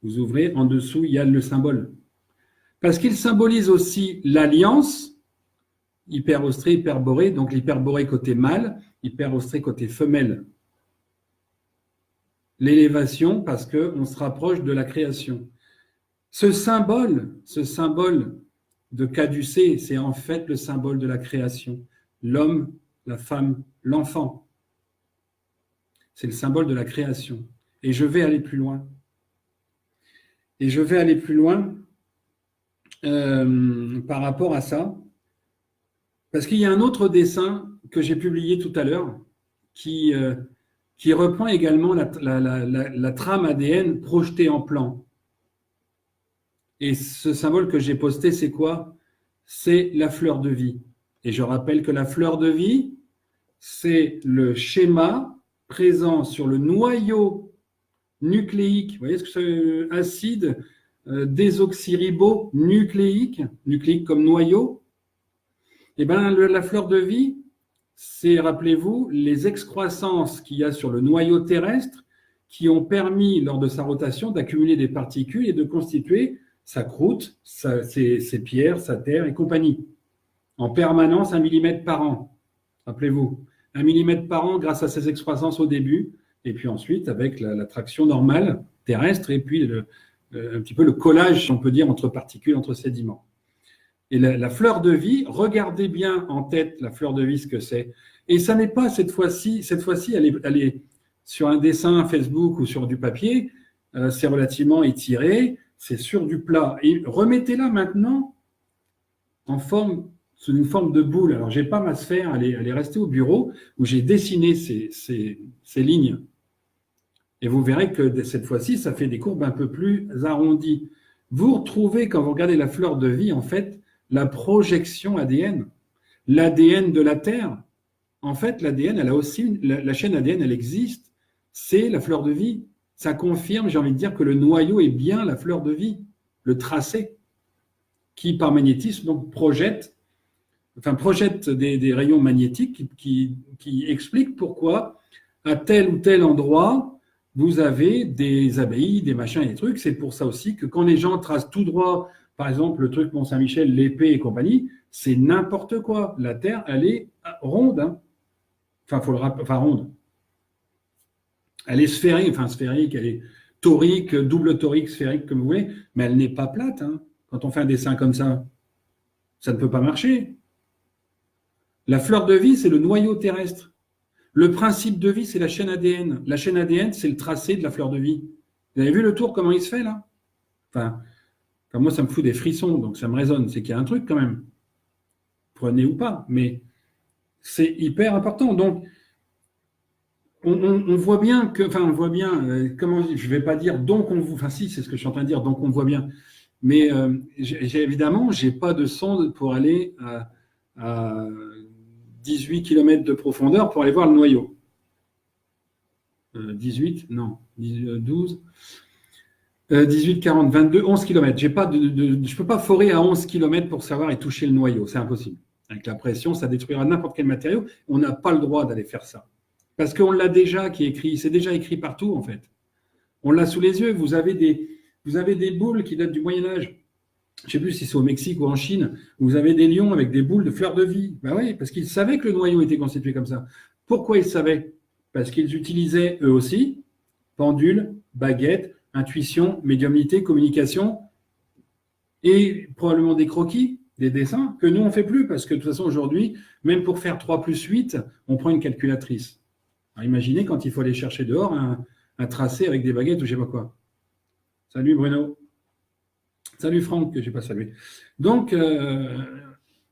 Vous ouvrez, en dessous, il y a le symbole. Parce qu'il symbolise aussi l'alliance, hyperostrée, hyperborée, donc l'hyperborée côté mâle, hyperostrée côté femelle. L'élévation, parce qu'on se rapproche de la création. Ce symbole de caducée, c'est en fait le symbole de la création. L'homme, la femme, l'enfant. C'est le symbole de la création. Et je vais aller plus loin. Par rapport à ça. Parce qu'il y a un autre dessin que j'ai publié tout à l'heure qui reprend également la trame ADN projetée en plan. Et ce symbole que j'ai posté, c'est quoi? C'est la fleur de vie. Et je rappelle que la fleur de vie, c'est le schéma présent sur le noyau nucléique. Vous voyez ce que c'est? Acide désoxyribonucléique, nucléique comme noyau. Et bien, la fleur de vie, c'est, rappelez-vous, les excroissances qu'il y a sur le noyau terrestre qui ont permis, lors de sa rotation, d'accumuler des particules et de constituer sa croûte, ses pierres, sa terre et compagnie. En permanence, 1 millimètre par an. Rappelez-vous, 1 millimètre par an grâce à ces excroissances au début, et puis ensuite avec la traction normale terrestre, et puis un petit peu le collage, si on peut dire, entre particules, entre sédiments. Et la fleur de vie, regardez bien en tête la fleur de vie, ce que c'est. Et ça n'est pas cette fois-ci, elle est sur un dessin Facebook ou sur du papier, c'est relativement étiré, c'est sur du plat. Et remettez-la maintenant sous une forme de boule. Alors, j'ai pas ma sphère, elle est restée au bureau où j'ai dessiné ces lignes. Et vous verrez que cette fois-ci, ça fait des courbes un peu plus arrondies. Vous retrouvez, quand vous regardez la fleur de vie, en fait, la projection ADN, l'ADN de la Terre. En fait, l'ADN, elle a aussi la chaîne ADN, elle existe. C'est la fleur de vie. ça confirme, j'ai envie de dire, que le noyau est bien la fleur de vie, le tracé, qui par magnétisme donc projette des rayons magnétiques qui expliquent pourquoi à tel ou tel endroit vous avez des abbayes, des machins et des trucs. C'est pour ça aussi que quand les gens tracent tout droit, par exemple le truc Mont-Saint-Michel, l'épée et compagnie, c'est n'importe quoi. La Terre, elle est ronde, hein. Ronde. Elle est sphérique, elle est torique, double torique, sphérique, comme vous voulez, mais elle n'est pas plate, hein. Quand on fait un dessin comme ça ne peut pas marcher. La fleur de vie, c'est le noyau terrestre. Le principe de vie, c'est la chaîne ADN. La chaîne ADN, c'est le tracé de la fleur de vie. Vous avez vu le tour, comment il se fait là? Enfin, moi, ça me fout des frissons, donc ça me résonne. C'est qu'il y a un truc quand même. Prenez ou pas, mais c'est hyper important. Donc, on voit bien que, on voit bien, comment, je ne vais pas dire donc on voit, si, c'est ce que je suis en train de dire, donc on voit bien. Mais évidemment, je n'ai pas de sonde pour aller à 18 km de profondeur pour aller voir le noyau. 18, non, 12, 18, 40, 22, 11 km. Je ne peux pas forer à 11 km pour savoir et toucher le noyau, c'est impossible. Avec la pression, ça détruira n'importe quel matériau. On n'a pas le droit d'aller faire ça. Parce qu'on l'a déjà qui est écrit, c'est déjà écrit partout en fait. On l'a sous les yeux, vous avez des boules qui datent du Moyen-Âge. Je ne sais plus si c'est au Mexique ou en Chine, vous avez des lions avec des boules de fleurs de vie. Ben oui, parce qu'ils savaient que le noyau était constitué comme ça. Pourquoi ils savaient? Parce qu'ils utilisaient eux aussi pendule, baguette, intuition, médiumnité, communication et probablement des croquis, des dessins que nous on ne fait plus parce que de toute façon aujourd'hui, même pour faire 3 plus 8, on prend une calculatrice. Alors imaginez quand il faut aller chercher dehors un tracé avec des baguettes ou je ne sais pas quoi. Salut Bruno. Salut Franck, que je n'ai pas salué. Donc,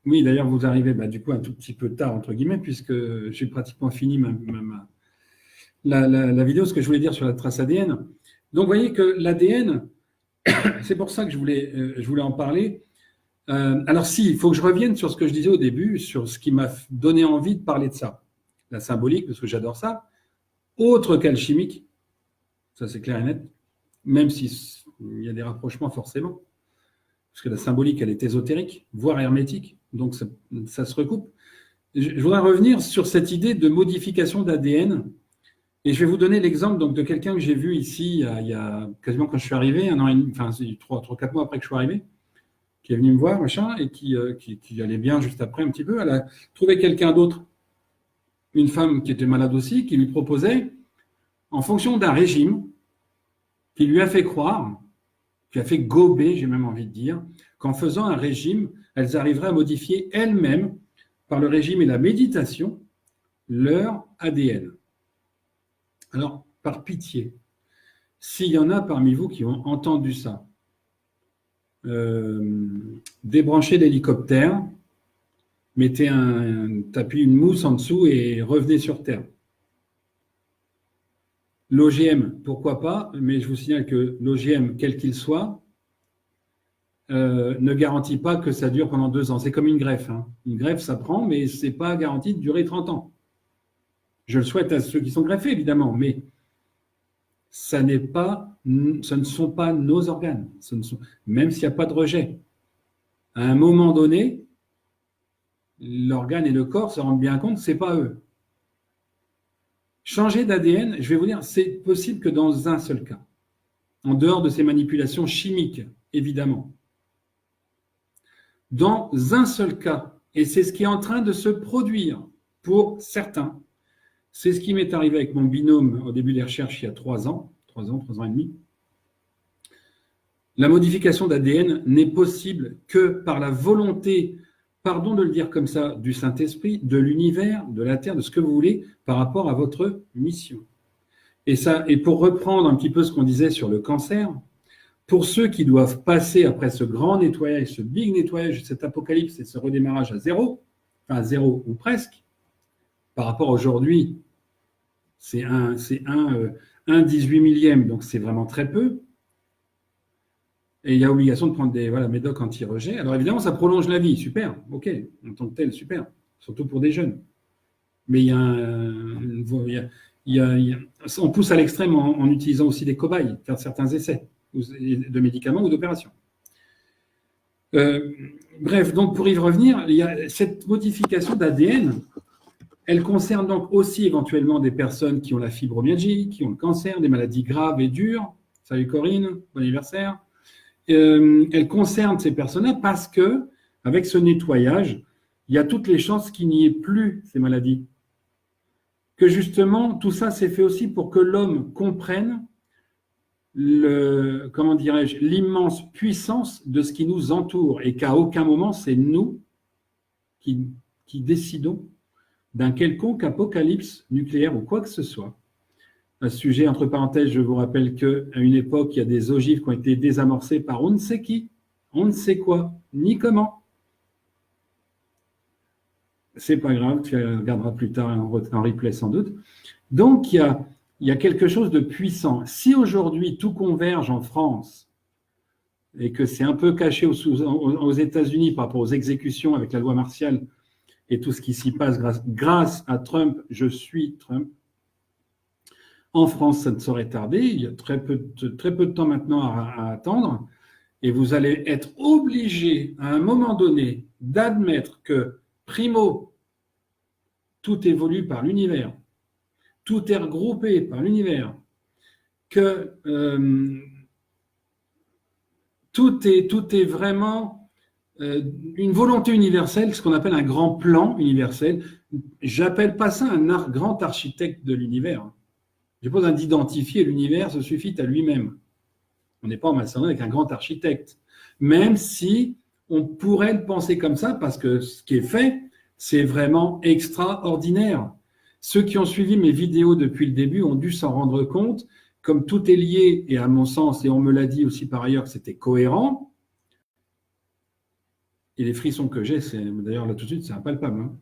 oui, d'ailleurs, vous arrivez du coup un tout petit peu tard, entre guillemets, puisque j'ai pratiquement fini la vidéo, ce que je voulais dire sur la trace ADN. Donc, vous voyez que l'ADN, c'est pour ça que je voulais en parler. Alors, si, il faut que je revienne sur ce que je disais au début, sur ce qui m'a donné envie de parler de ça. La symbolique, parce que j'adore ça. Autre qu'alchimique, ça c'est clair et net, même s'il y a des rapprochements forcément. Parce que la symbolique, elle est ésotérique, voire hermétique, donc ça se recoupe. Je voudrais revenir sur cette idée de modification d'ADN, et je vais vous donner l'exemple donc, de quelqu'un que j'ai vu ici il y a quasiment quand je suis arrivé, 1 an et demi, 3-4 mois après que je suis arrivé, qui est venu me voir, machin, et qui allait bien juste après un petit peu. Elle a trouvé quelqu'un d'autre, une femme qui était malade aussi, qui lui proposait, en fonction d'un régime, qui lui a fait croire, qui a fait gober, j'ai même envie de dire, qu'en faisant un régime, elles arriveraient à modifier elles-mêmes, par le régime et la méditation, leur ADN. Alors, par pitié, s'il y en a parmi vous qui ont entendu ça, débranchez l'hélicoptère, mettez tapis une mousse en dessous et revenez sur Terre. L'OGM, pourquoi pas, mais je vous signale que l'OGM, quel qu'il soit, ne garantit pas que ça dure pendant 2 ans. C'est comme une greffe. Hein. Une greffe, ça prend, mais ce n'est pas garanti de durer 30 ans. Je le souhaite à ceux qui sont greffés, évidemment, mais ce ne sont pas nos organes, même s'il n'y a pas de rejet. À un moment donné, l'organe et le corps se rendent bien compte que ce n'est pas eux. Changer d'ADN, je vais vous dire, c'est possible que dans un seul cas, en dehors de ces manipulations chimiques, évidemment. Dans un seul cas, et c'est ce qui est en train de se produire pour certains, c'est ce qui m'est arrivé avec mon binôme au début des recherches il y a 3 ans et demi. La modification d'ADN n'est possible que par la volonté, pardon de le dire comme ça, du Saint-Esprit, de l'univers, de la Terre, de ce que vous voulez, par rapport à votre mission. Et pour reprendre un petit peu ce qu'on disait sur le cancer, pour ceux qui doivent passer après ce grand nettoyage, ce big nettoyage, cet apocalypse et ce redémarrage à zéro, enfin à zéro ou presque, par rapport à aujourd'hui, c'est un 18 millième, donc c'est vraiment très peu. Et il y a obligation de prendre des médocs anti-rejet. Alors évidemment, ça prolonge la vie, super, ok, en tant que tel, super, surtout pour des jeunes. Mais il y on pousse à l'extrême en utilisant aussi des cobayes, faire certains essais de médicaments ou d'opérations. Bref, donc pour y revenir, il y a cette modification d'ADN, elle concerne donc aussi éventuellement des personnes qui ont la fibromyalgie, qui ont le cancer, des maladies graves et dures. Salut Corinne, bon anniversaire. Elle concerne ces personnes-là parce que, avec ce nettoyage, il y a toutes les chances qu'il n'y ait plus ces maladies. Que justement, tout ça s'est fait aussi pour que l'homme comprenne l'immense puissance de ce qui nous entoure et qu'à aucun moment c'est nous qui décidons d'un quelconque apocalypse nucléaire ou quoi que ce soit. Un sujet, entre parenthèses, je vous rappelle qu'à une époque, il y a des ogives qui ont été désamorcées par on ne sait qui, on ne sait quoi, ni comment. C'est pas grave, tu regarderas plus tard en replay sans doute. Donc, il y a quelque chose de puissant. Si aujourd'hui tout converge en France et que c'est un peu caché aux États-Unis par rapport aux exécutions avec la loi martiale et tout ce qui s'y passe grâce à Trump, je suis Trump. En France, ça ne saurait tarder. Il y a très peu de temps maintenant à attendre. Et vous allez être obligé, à un moment donné, d'admettre que, primo, tout évolue par l'univers. Tout est regroupé par l'univers. Que tout est vraiment une volonté universelle, ce qu'on appelle un grand plan universel. J'appelle pas ça un grand architecte de l'univers. J'ai pas besoin d'identifier l'univers, ça suffit à lui-même. On n'est pas en maçonnerie avec un grand architecte. Même si on pourrait le penser comme ça, parce que ce qui est fait, c'est vraiment extraordinaire. Ceux qui ont suivi mes vidéos depuis le début ont dû s'en rendre compte, comme tout est lié, et à mon sens, et on me l'a dit aussi par ailleurs que c'était cohérent, et les frissons que j'ai, d'ailleurs là tout de suite, c'est impalpable. Hein.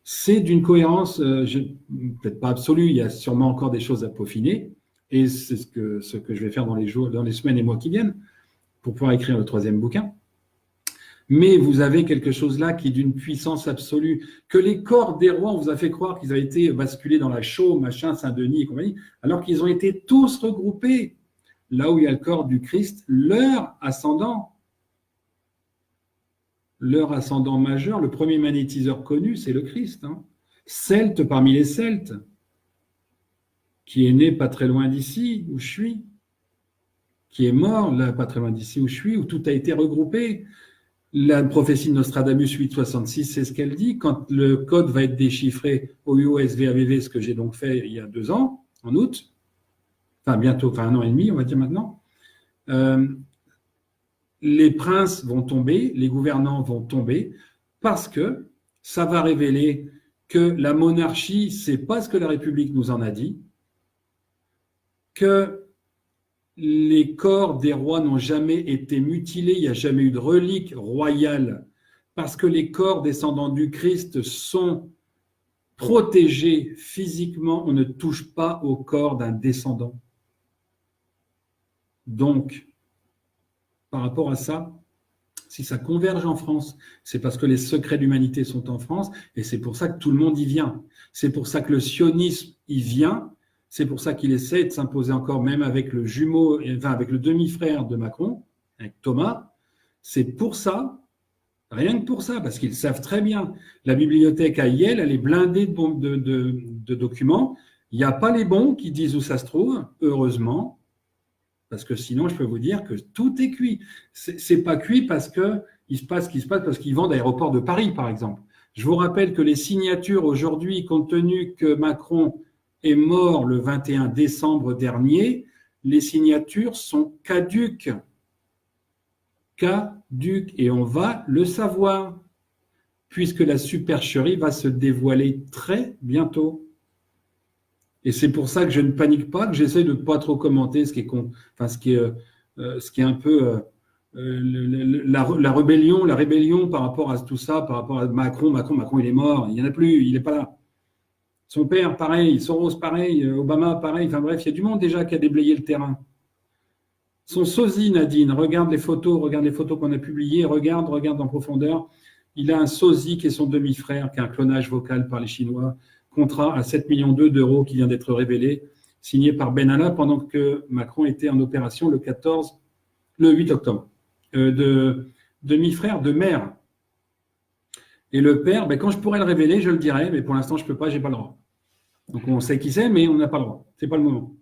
C'est d'une cohérence, peut-être pas absolue, il y a sûrement encore des choses à peaufiner, et c'est ce que je vais faire dans les semaines et mois qui viennent, pour pouvoir écrire le 3e bouquin. Mais vous avez quelque chose là qui est d'une puissance absolue, que les corps des rois, on vous a fait croire qu'ils avaient été basculés dans la Chaux, machin, Saint-Denis et compagnie, alors qu'ils ont été tous regroupés là où il y a le corps du Christ, leur ascendant majeur, le premier magnétiseur connu, c'est le Christ. Hein. Celte parmi les Celtes, qui est né pas très loin d'ici, où je suis, qui est mort là, pas très loin d'ici, où je suis, où tout a été regroupé. La prophétie de Nostradamus 866, c'est ce qu'elle dit. Quand le code va être déchiffré au UOSVAVV, ce que j'ai donc fait il y a 2 ans, en août, bientôt 1 an et demi, on va dire maintenant, les princes vont tomber, les gouvernants vont tomber, parce que ça va révéler que la monarchie, c'est pas ce que la République nous en a dit, que les corps des rois n'ont jamais été mutilés, il n'y a jamais eu de relique royale, parce que les corps descendants du Christ sont protégés physiquement, on ne touche pas au corps d'un descendant. Donc, par rapport à ça, si ça converge en France, c'est parce que les secrets d'humanité sont en France, et c'est pour ça que tout le monde y vient. C'est pour ça que le sionisme y vient. C'est pour ça qu'il essaie de s'imposer encore, même avec le jumeau, avec le demi-frère de Macron, avec Thomas. C'est pour ça, rien que pour ça, parce qu'ils savent très bien. La bibliothèque à Yale, elle est blindée de documents. Il n'y a pas les bons qui disent où ça se trouve, heureusement, parce que sinon, je peux vous dire que tout est cuit. C'est pas cuit parce qu'il se passe ce qui se passe, parce qu'ils vendent l'aéroport de Paris, par exemple. Je vous rappelle que les signatures aujourd'hui, compte tenu que Macron est mort le 21 décembre dernier, les signatures sont caduques. Caduques. Et on va le savoir, puisque la supercherie va se dévoiler très bientôt. Et c'est pour ça que je ne panique pas, que j'essaie de ne pas trop commenter ce qui est un peu la rébellion par rapport à tout ça, par rapport à Macron. Macron, il est mort, il n'y en a plus, il n'est pas là. Son père, pareil, Soros, pareil, Obama, pareil. Enfin bref, il y a du monde déjà qui a déblayé le terrain. Son sosie, Nadine, regarde les photos qu'on a publiées, regarde en profondeur. Il a un sosie qui est son demi-frère, qui a un clonage vocal par les Chinois, contrat à 7,2 millions d'euros qui vient d'être révélé, signé par Benalla pendant que Macron était en opération le 8 octobre, de demi-frère de mère. Et le père, quand je pourrais le révéler, je le dirai, mais pour l'instant, je ne peux pas, je n'ai pas le droit. Donc on sait qui c'est, mais on n'a pas le droit. Ce n'est pas le moment.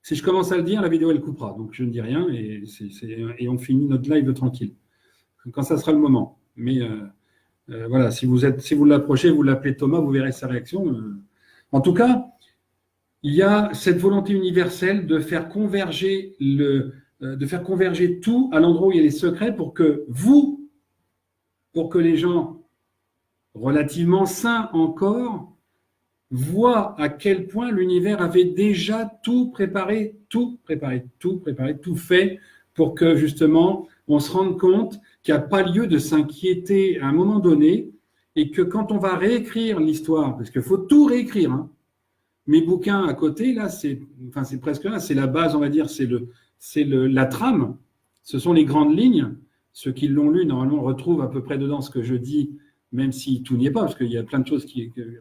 Si je commence à le dire, la vidéo, elle coupera. Donc je ne dis rien et on finit notre live tranquille. Quand ça sera le moment. Mais voilà, si vous l'approchez, vous l'appelez Thomas, vous verrez sa réaction. En tout cas, il y a cette volonté universelle de faire converger tout à l'endroit où il y a les secrets pour que les gens relativement sains encore voient à quel point l'univers avait déjà tout préparé, tout fait pour que justement on se rende compte qu'il n'y a pas lieu de s'inquiéter à un moment donné et que quand on va réécrire l'histoire, parce qu'il faut tout réécrire, hein, mes bouquins à côté, là, c'est presque là, c'est la base, on va dire, c'est la trame, ce sont les grandes lignes. Ceux qui l'ont lu, normalement, retrouvent à peu près dedans ce que je dis, même si tout n'y est pas, parce qu'il y a plein de choses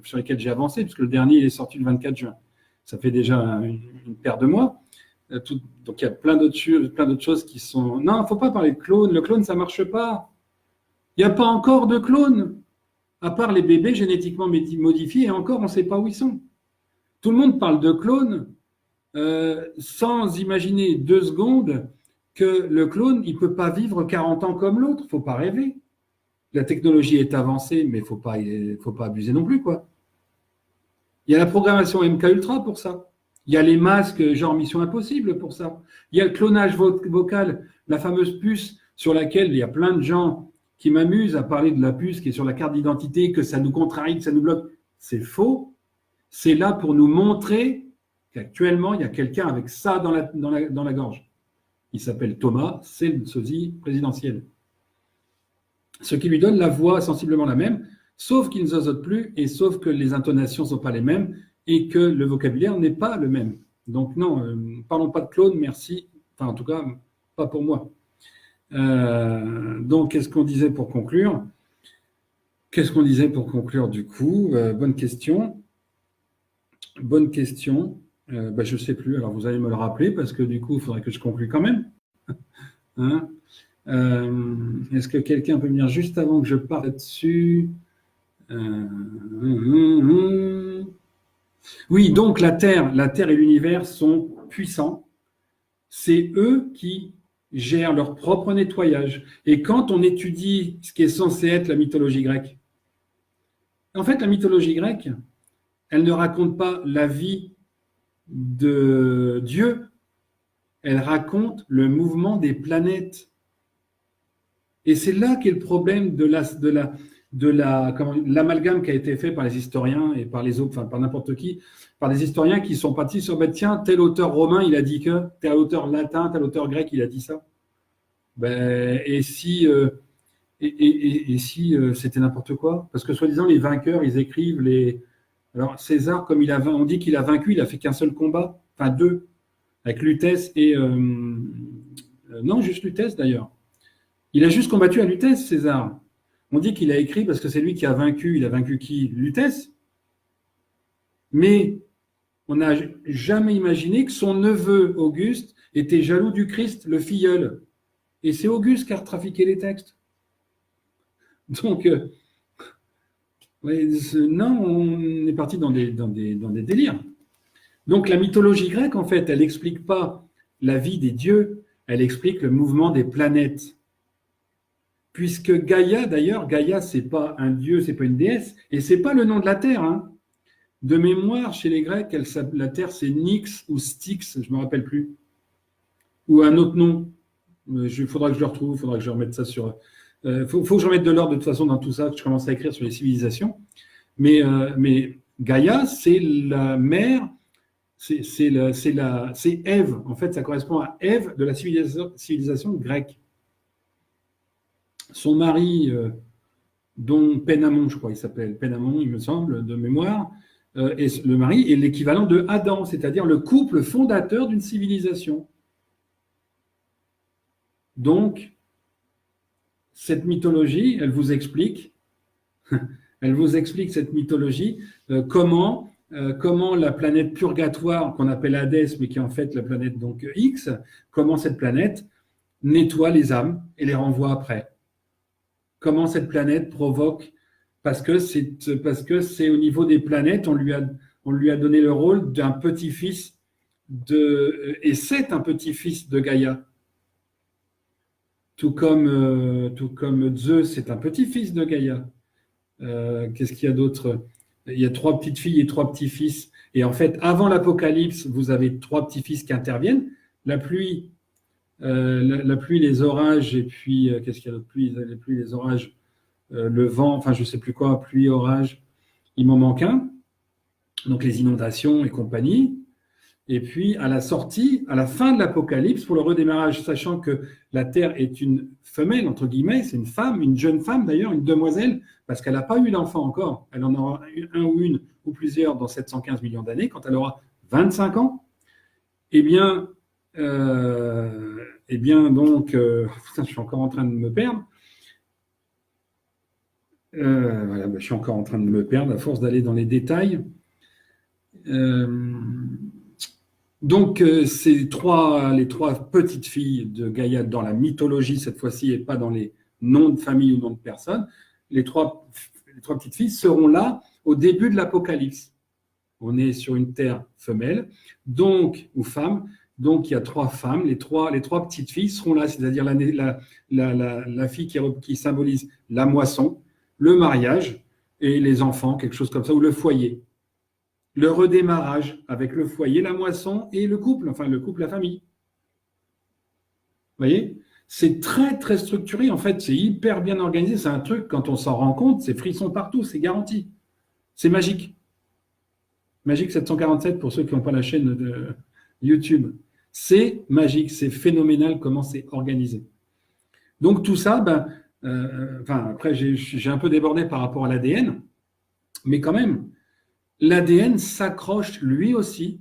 sur lesquelles j'ai avancé, puisque le dernier il est sorti le 24 juin. Ça fait déjà une paire de mois. Donc il y a plein d'autres choses qui sont... Non, il ne faut pas parler de clone. Le clone, ça ne marche pas. Il n'y a pas encore de clone, à part les bébés génétiquement modifiés, et encore, on ne sait pas où ils sont. Tout le monde parle de clone sans imaginer 2 secondes que le clone, il ne peut pas vivre 40 ans comme l'autre. Il ne faut pas rêver. La technologie est avancée, mais il ne faut pas abuser non plus, quoi. Il y a la programmation MK Ultra pour ça. Il y a les masques genre Mission Impossible pour ça. Il y a le clonage vocal, la fameuse puce sur laquelle il y a plein de gens qui m'amusent à parler de la puce qui est sur la carte d'identité, que ça nous contrarie, que ça nous bloque. C'est faux. C'est là pour nous montrer qu'actuellement, il y a quelqu'un avec ça dans la gorge. Il s'appelle Thomas, c'est le sosie présidentiel. Ce qui lui donne la voix sensiblement la même, sauf qu'il ne zozote plus et sauf que les intonations ne sont pas les mêmes et que le vocabulaire n'est pas le même. Donc non, parlons pas de clone, merci. Enfin, en tout cas, pas pour moi. Donc, qu'est-ce qu'on disait pour conclure? Du coup? Bonne question. Je ne sais plus. Alors, vous allez me le rappeler parce que du coup, il faudrait que je conclue quand même. Hein? Est-ce que quelqu'un peut venir juste avant que je parte là-dessus? Oui, donc la Terre et l'univers sont puissants. C'est eux qui gèrent leur propre nettoyage. Et quand on étudie ce qui est censé être la mythologie grecque, en fait, la mythologie grecque, elle ne raconte pas la vie de Dieu, elle raconte le mouvement des planètes. Et c'est là qu'est le problème de l'amalgame qui a été fait par les historiens et par les autres, enfin par n'importe qui, par des historiens qui sont partis sur tiens, tel auteur romain il a dit que, tel auteur latin, tel auteur grec il a dit ça. Et si c'était n'importe quoi? Parce que soi-disant les vainqueurs ils écrivent les. Alors César, comme on dit qu'il a vaincu, il a fait qu'un seul combat, enfin 2, avec Lutèce et non, juste Lutèce d'ailleurs. Il a juste combattu à Lutèce, César. On dit qu'il a écrit parce que c'est lui qui a vaincu. Il a vaincu qui? Lutèce. Mais on n'a jamais imaginé que son neveu, Auguste, était jaloux du Christ, le filleul. Et c'est Auguste qui a trafiqué les textes. Donc, non, on est parti dans des délires. Donc, la mythologie grecque, en fait, elle n'explique pas la vie des dieux, elle explique le mouvement des planètes. Puisque Gaïa, d'ailleurs, Gaïa, ce n'est pas un dieu, ce n'est pas une déesse, et ce n'est pas le nom de la Terre. Hein. De mémoire, chez les Grecs, la Terre, c'est Nyx ou Styx, je ne me rappelle plus. Ou un autre nom. Il faudra que je le retrouve, il faudra que je remette ça sur... faut que je remette de l'ordre de toute façon dans tout ça, que je commence à écrire sur les civilisations. Mais Gaïa, c'est la mère, c'est Ève. En fait, ça correspond à Ève de la civilisation grecque. Son mari, dont Pénamon, je crois, il s'appelle Pénamon, il me semble, de mémoire, et le mari est l'équivalent de Adam, c'est-à-dire le couple fondateur d'une civilisation. Donc, cette mythologie, elle vous explique Elle vous explique cette mythologie, comment la planète purgatoire, qu'on appelle Hadès, mais qui est en fait la planète donc X, comment cette planète nettoie les âmes et les renvoie après. Comment cette planète provoque, parce que c'est au niveau des planètes, on lui a donné le rôle d'un petit-fils et c'est un petit-fils de Gaïa. Tout comme Zeus est un petit-fils de Gaïa. Qu'est-ce qu'il y a d'autre? Il y a 3 petites filles et 3 petits-fils. Et en fait, avant l'Apocalypse, vous avez 3 petits-fils qui interviennent. La pluie, les orages, et puis, qu'est-ce qu'il y a d'autre? Les pluies, les orages, le vent, enfin, je ne sais plus quoi, pluie, orage. Il m'en manque un. Donc, les inondations et compagnie. Et puis, à la fin de l'Apocalypse, pour le redémarrage, sachant que la Terre est une femelle, entre guillemets, c'est une femme, une jeune femme d'ailleurs, une demoiselle, parce qu'elle n'a pas eu d'enfant encore. Elle en aura un ou une ou plusieurs dans 715 millions d'années, quand elle aura 25 ans. Eh bien, donc, putain, je suis encore en train de me perdre. Voilà, je suis encore en train de me perdre à force d'aller dans les détails. Donc, les 3 petites filles de Gaïa dans la mythologie, cette fois-ci, et pas dans les noms de famille ou noms de personnes, les trois petites filles seront là au début de l'Apocalypse. On est sur une terre femelle, donc, ou femme, donc il y a 3 femmes, les trois petites filles seront là, c'est-à-dire la fille qui symbolise la moisson, le mariage et les enfants, quelque chose comme ça, ou le foyer. Le redémarrage avec le foyer, la moisson et le couple, la famille. Vous voyez? C'est très, très structuré. En fait, c'est hyper bien organisé. C'est un truc, quand on s'en rend compte, c'est frisson partout, c'est garanti. C'est magique. Magique 747 pour ceux qui n'ont pas la chaîne de YouTube. C'est magique, c'est phénoménal comment c'est organisé. Donc tout ça, après j'ai un peu débordé par rapport à l'ADN, mais quand même, l'ADN s'accroche lui aussi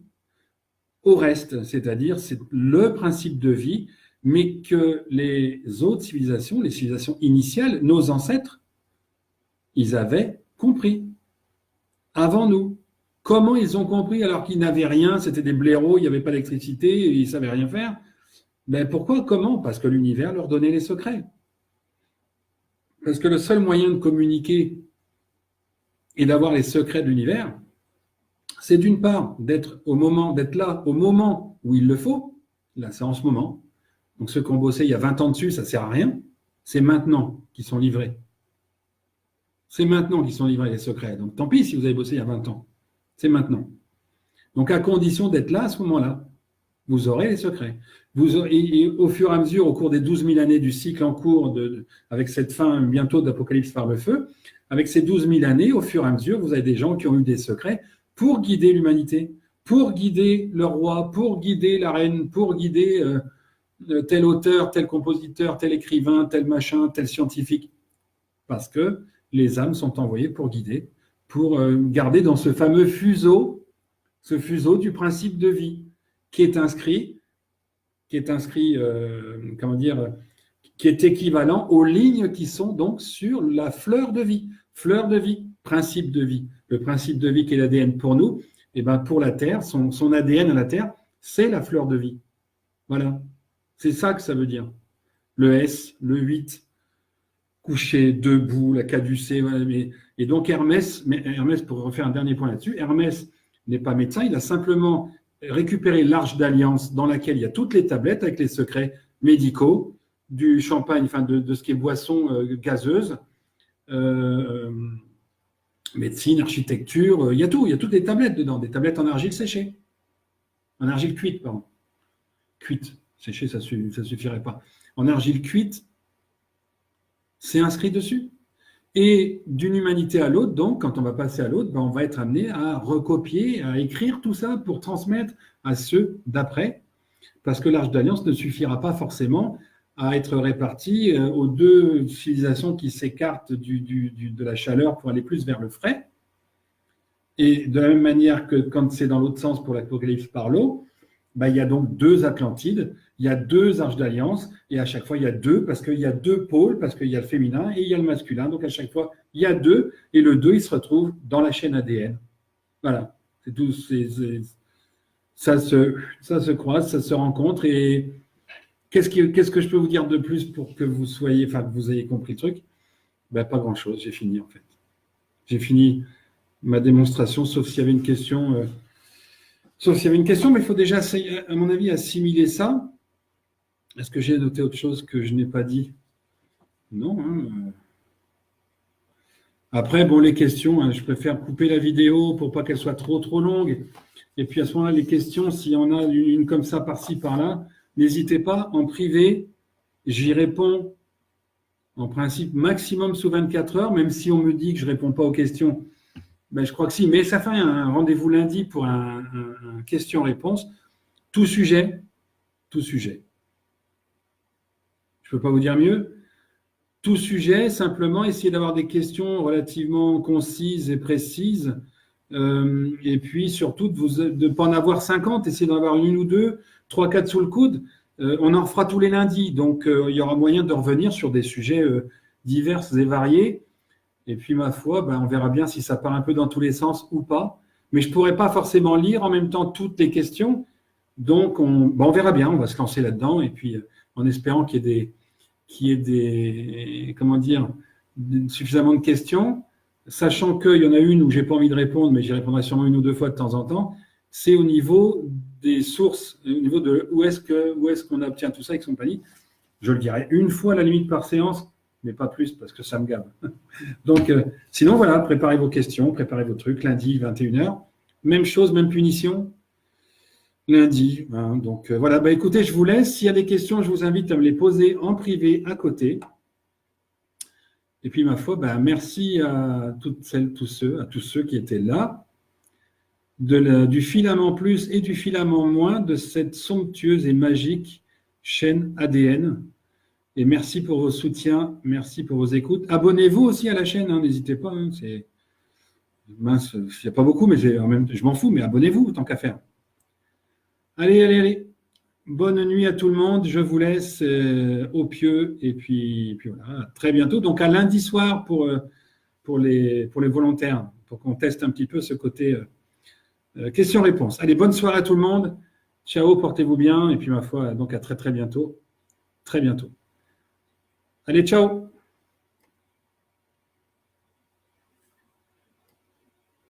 au reste, c'est-à-dire c'est le principe de vie, mais que les autres civilisations, les civilisations initiales, nos ancêtres, ils avaient compris avant nous. Comment ils ont compris alors qu'ils n'avaient rien, c'était des blaireaux, il n'y avait pas d'électricité, ils ne savaient rien faire? Pourquoi? Comment? Parce que l'univers leur donnait les secrets. Parce que le seul moyen de communiquer et d'avoir les secrets de l'univers, c'est d'une part d'être là au moment où il le faut. Là, c'est en ce moment. Donc ceux qui ont bossé il y a 20 ans dessus, ça ne sert à rien. C'est maintenant qu'ils sont livrés. C'est maintenant qu'ils sont livrés les secrets. Donc tant pis si vous avez bossé il y a 20 ans. C'est maintenant. Donc à condition d'être là à ce moment-là, vous aurez les secrets. Et au fur et à mesure, au cours des 12 000 années du cycle en cours, avec cette fin bientôt d'Apocalypse par le feu, avec ces 12 000 années, au fur et à mesure, vous avez des gens qui ont eu des secrets pour guider l'humanité, pour guider le roi, pour guider la reine, pour guider tel auteur, tel compositeur, tel écrivain, tel machin, tel scientifique. Parce que les âmes sont envoyées pour guider, pour garder dans ce fameux fuseau du principe de vie qui est inscrit, qui est équivalent aux lignes qui sont donc sur la fleur de vie, principe de vie. Le principe de vie qui est l'ADN pour nous, et pour la Terre, son ADN à la Terre, c'est la fleur de vie. Voilà. C'est ça que ça veut dire. Le S, le 8, couché, debout, la caducée. Voilà. Et donc Hermès, pour refaire un dernier point là-dessus, Hermès n'est pas médecin, il a simplement récupéré l'Arche d'Alliance dans laquelle il y a toutes les tablettes avec les secrets médicaux, du champagne, de ce qui est boisson gazeuse, médecine, architecture, il y a tout, il y a toutes les tablettes dedans, des tablettes en argile séchée, en argile cuite, pardon. Cuite, séchée, ça suffirait pas. En argile cuite, c'est inscrit dessus. Et d'une humanité à l'autre, donc, quand on va passer à l'autre, on va être amené à recopier, à écrire tout ça pour transmettre à ceux d'après, parce que l'Arche d'Alliance ne suffira pas forcément à être répartie aux 2 civilisations qui s'écartent de la chaleur pour aller plus vers le frais. Et de la même manière que quand c'est dans l'autre sens pour l'Apocalypse par l'eau, bah, il y a donc 2 Atlantides, il y a 2 arches d'alliance, et à chaque fois, il y a 2, parce qu'il y a 2 pôles, parce qu'il y a le féminin et il y a le masculin. Donc, à chaque fois, il y a 2, et le 2, il se retrouve dans la chaîne ADN. Voilà. C'est tout. Ça se croise, ça se rencontre, et qu'est-ce que je peux vous dire de plus pour que vous soyez, enfin, que vous ayez compris le truc? Ben, pas grand-chose, j'ai fini, en fait. J'ai fini ma démonstration, sauf s'il y avait une question. Mais il faut déjà, à mon avis, assimiler ça. Est-ce que j'ai noté autre chose que je n'ai pas dit? Non. Hein. Après, bon, les questions, hein, je préfère couper la vidéo pour pas qu'elle soit trop longue. Et puis à ce moment-là, les questions, s'il y en a une comme ça par-ci, par-là, n'hésitez pas, en privé, j'y réponds en principe maximum sous 24 heures, même si on me dit que je ne réponds pas aux questions. Ben, je crois que si, mais ça fait un rendez-vous lundi pour un question-réponse. Tout sujet. Je ne peux pas vous dire mieux. Tout sujet, simplement essayer d'avoir des questions relativement concises et précises. Et puis surtout de ne pas en avoir 50, essayer d'en avoir une ou deux, 3, 4 sous le coude. On en fera tous les lundis, donc il y aura moyen de revenir sur des sujets divers et variés. Et puis ma foi, ben, on verra bien si ça part un peu dans tous les sens ou pas. Mais je ne pourrai pas forcément lire en même temps toutes les questions. Donc on verra bien, on va se lancer là-dedans. Et puis en espérant qu'il y ait des comment dire, suffisamment de questions. Sachant qu'il y en a une où je n'ai pas envie de répondre, mais j'y répondrai sûrement une ou deux fois de temps en temps, c'est au niveau des sources, au niveau de où est-ce qu'on obtient tout ça et compagnie. Je le dirai une fois à la limite par séance, mais pas plus parce que ça me gave. Donc, sinon, voilà, préparez vos questions, préparez vos trucs, lundi, 21h. Même chose, même punition, lundi. Hein, donc, voilà, bah, écoutez, je vous laisse. S'il y a des questions, je vous invite à me les poser en privé à côté. Et puis, ma foi, ben, merci à toutes celles, tous ceux qui étaient là, du filament plus et du filament moins de cette somptueuse et magique chaîne ADN. Et merci pour vos soutiens, merci pour vos écoutes. Abonnez-vous aussi à la chaîne, hein, n'hésitez pas. Hein, c'est mince, il n'y a pas beaucoup, mais je m'en fous, mais abonnez-vous tant qu'à faire. Allez. Bonne nuit à tout le monde. Je vous laisse au pieu et puis voilà, à très bientôt. Donc à lundi soir pour les volontaires, pour qu'on teste un petit peu ce côté question-réponse. Allez, bonne soirée à tout le monde. Ciao, portez-vous bien et puis ma foi, donc à très bientôt. Très bientôt. Allez, ciao.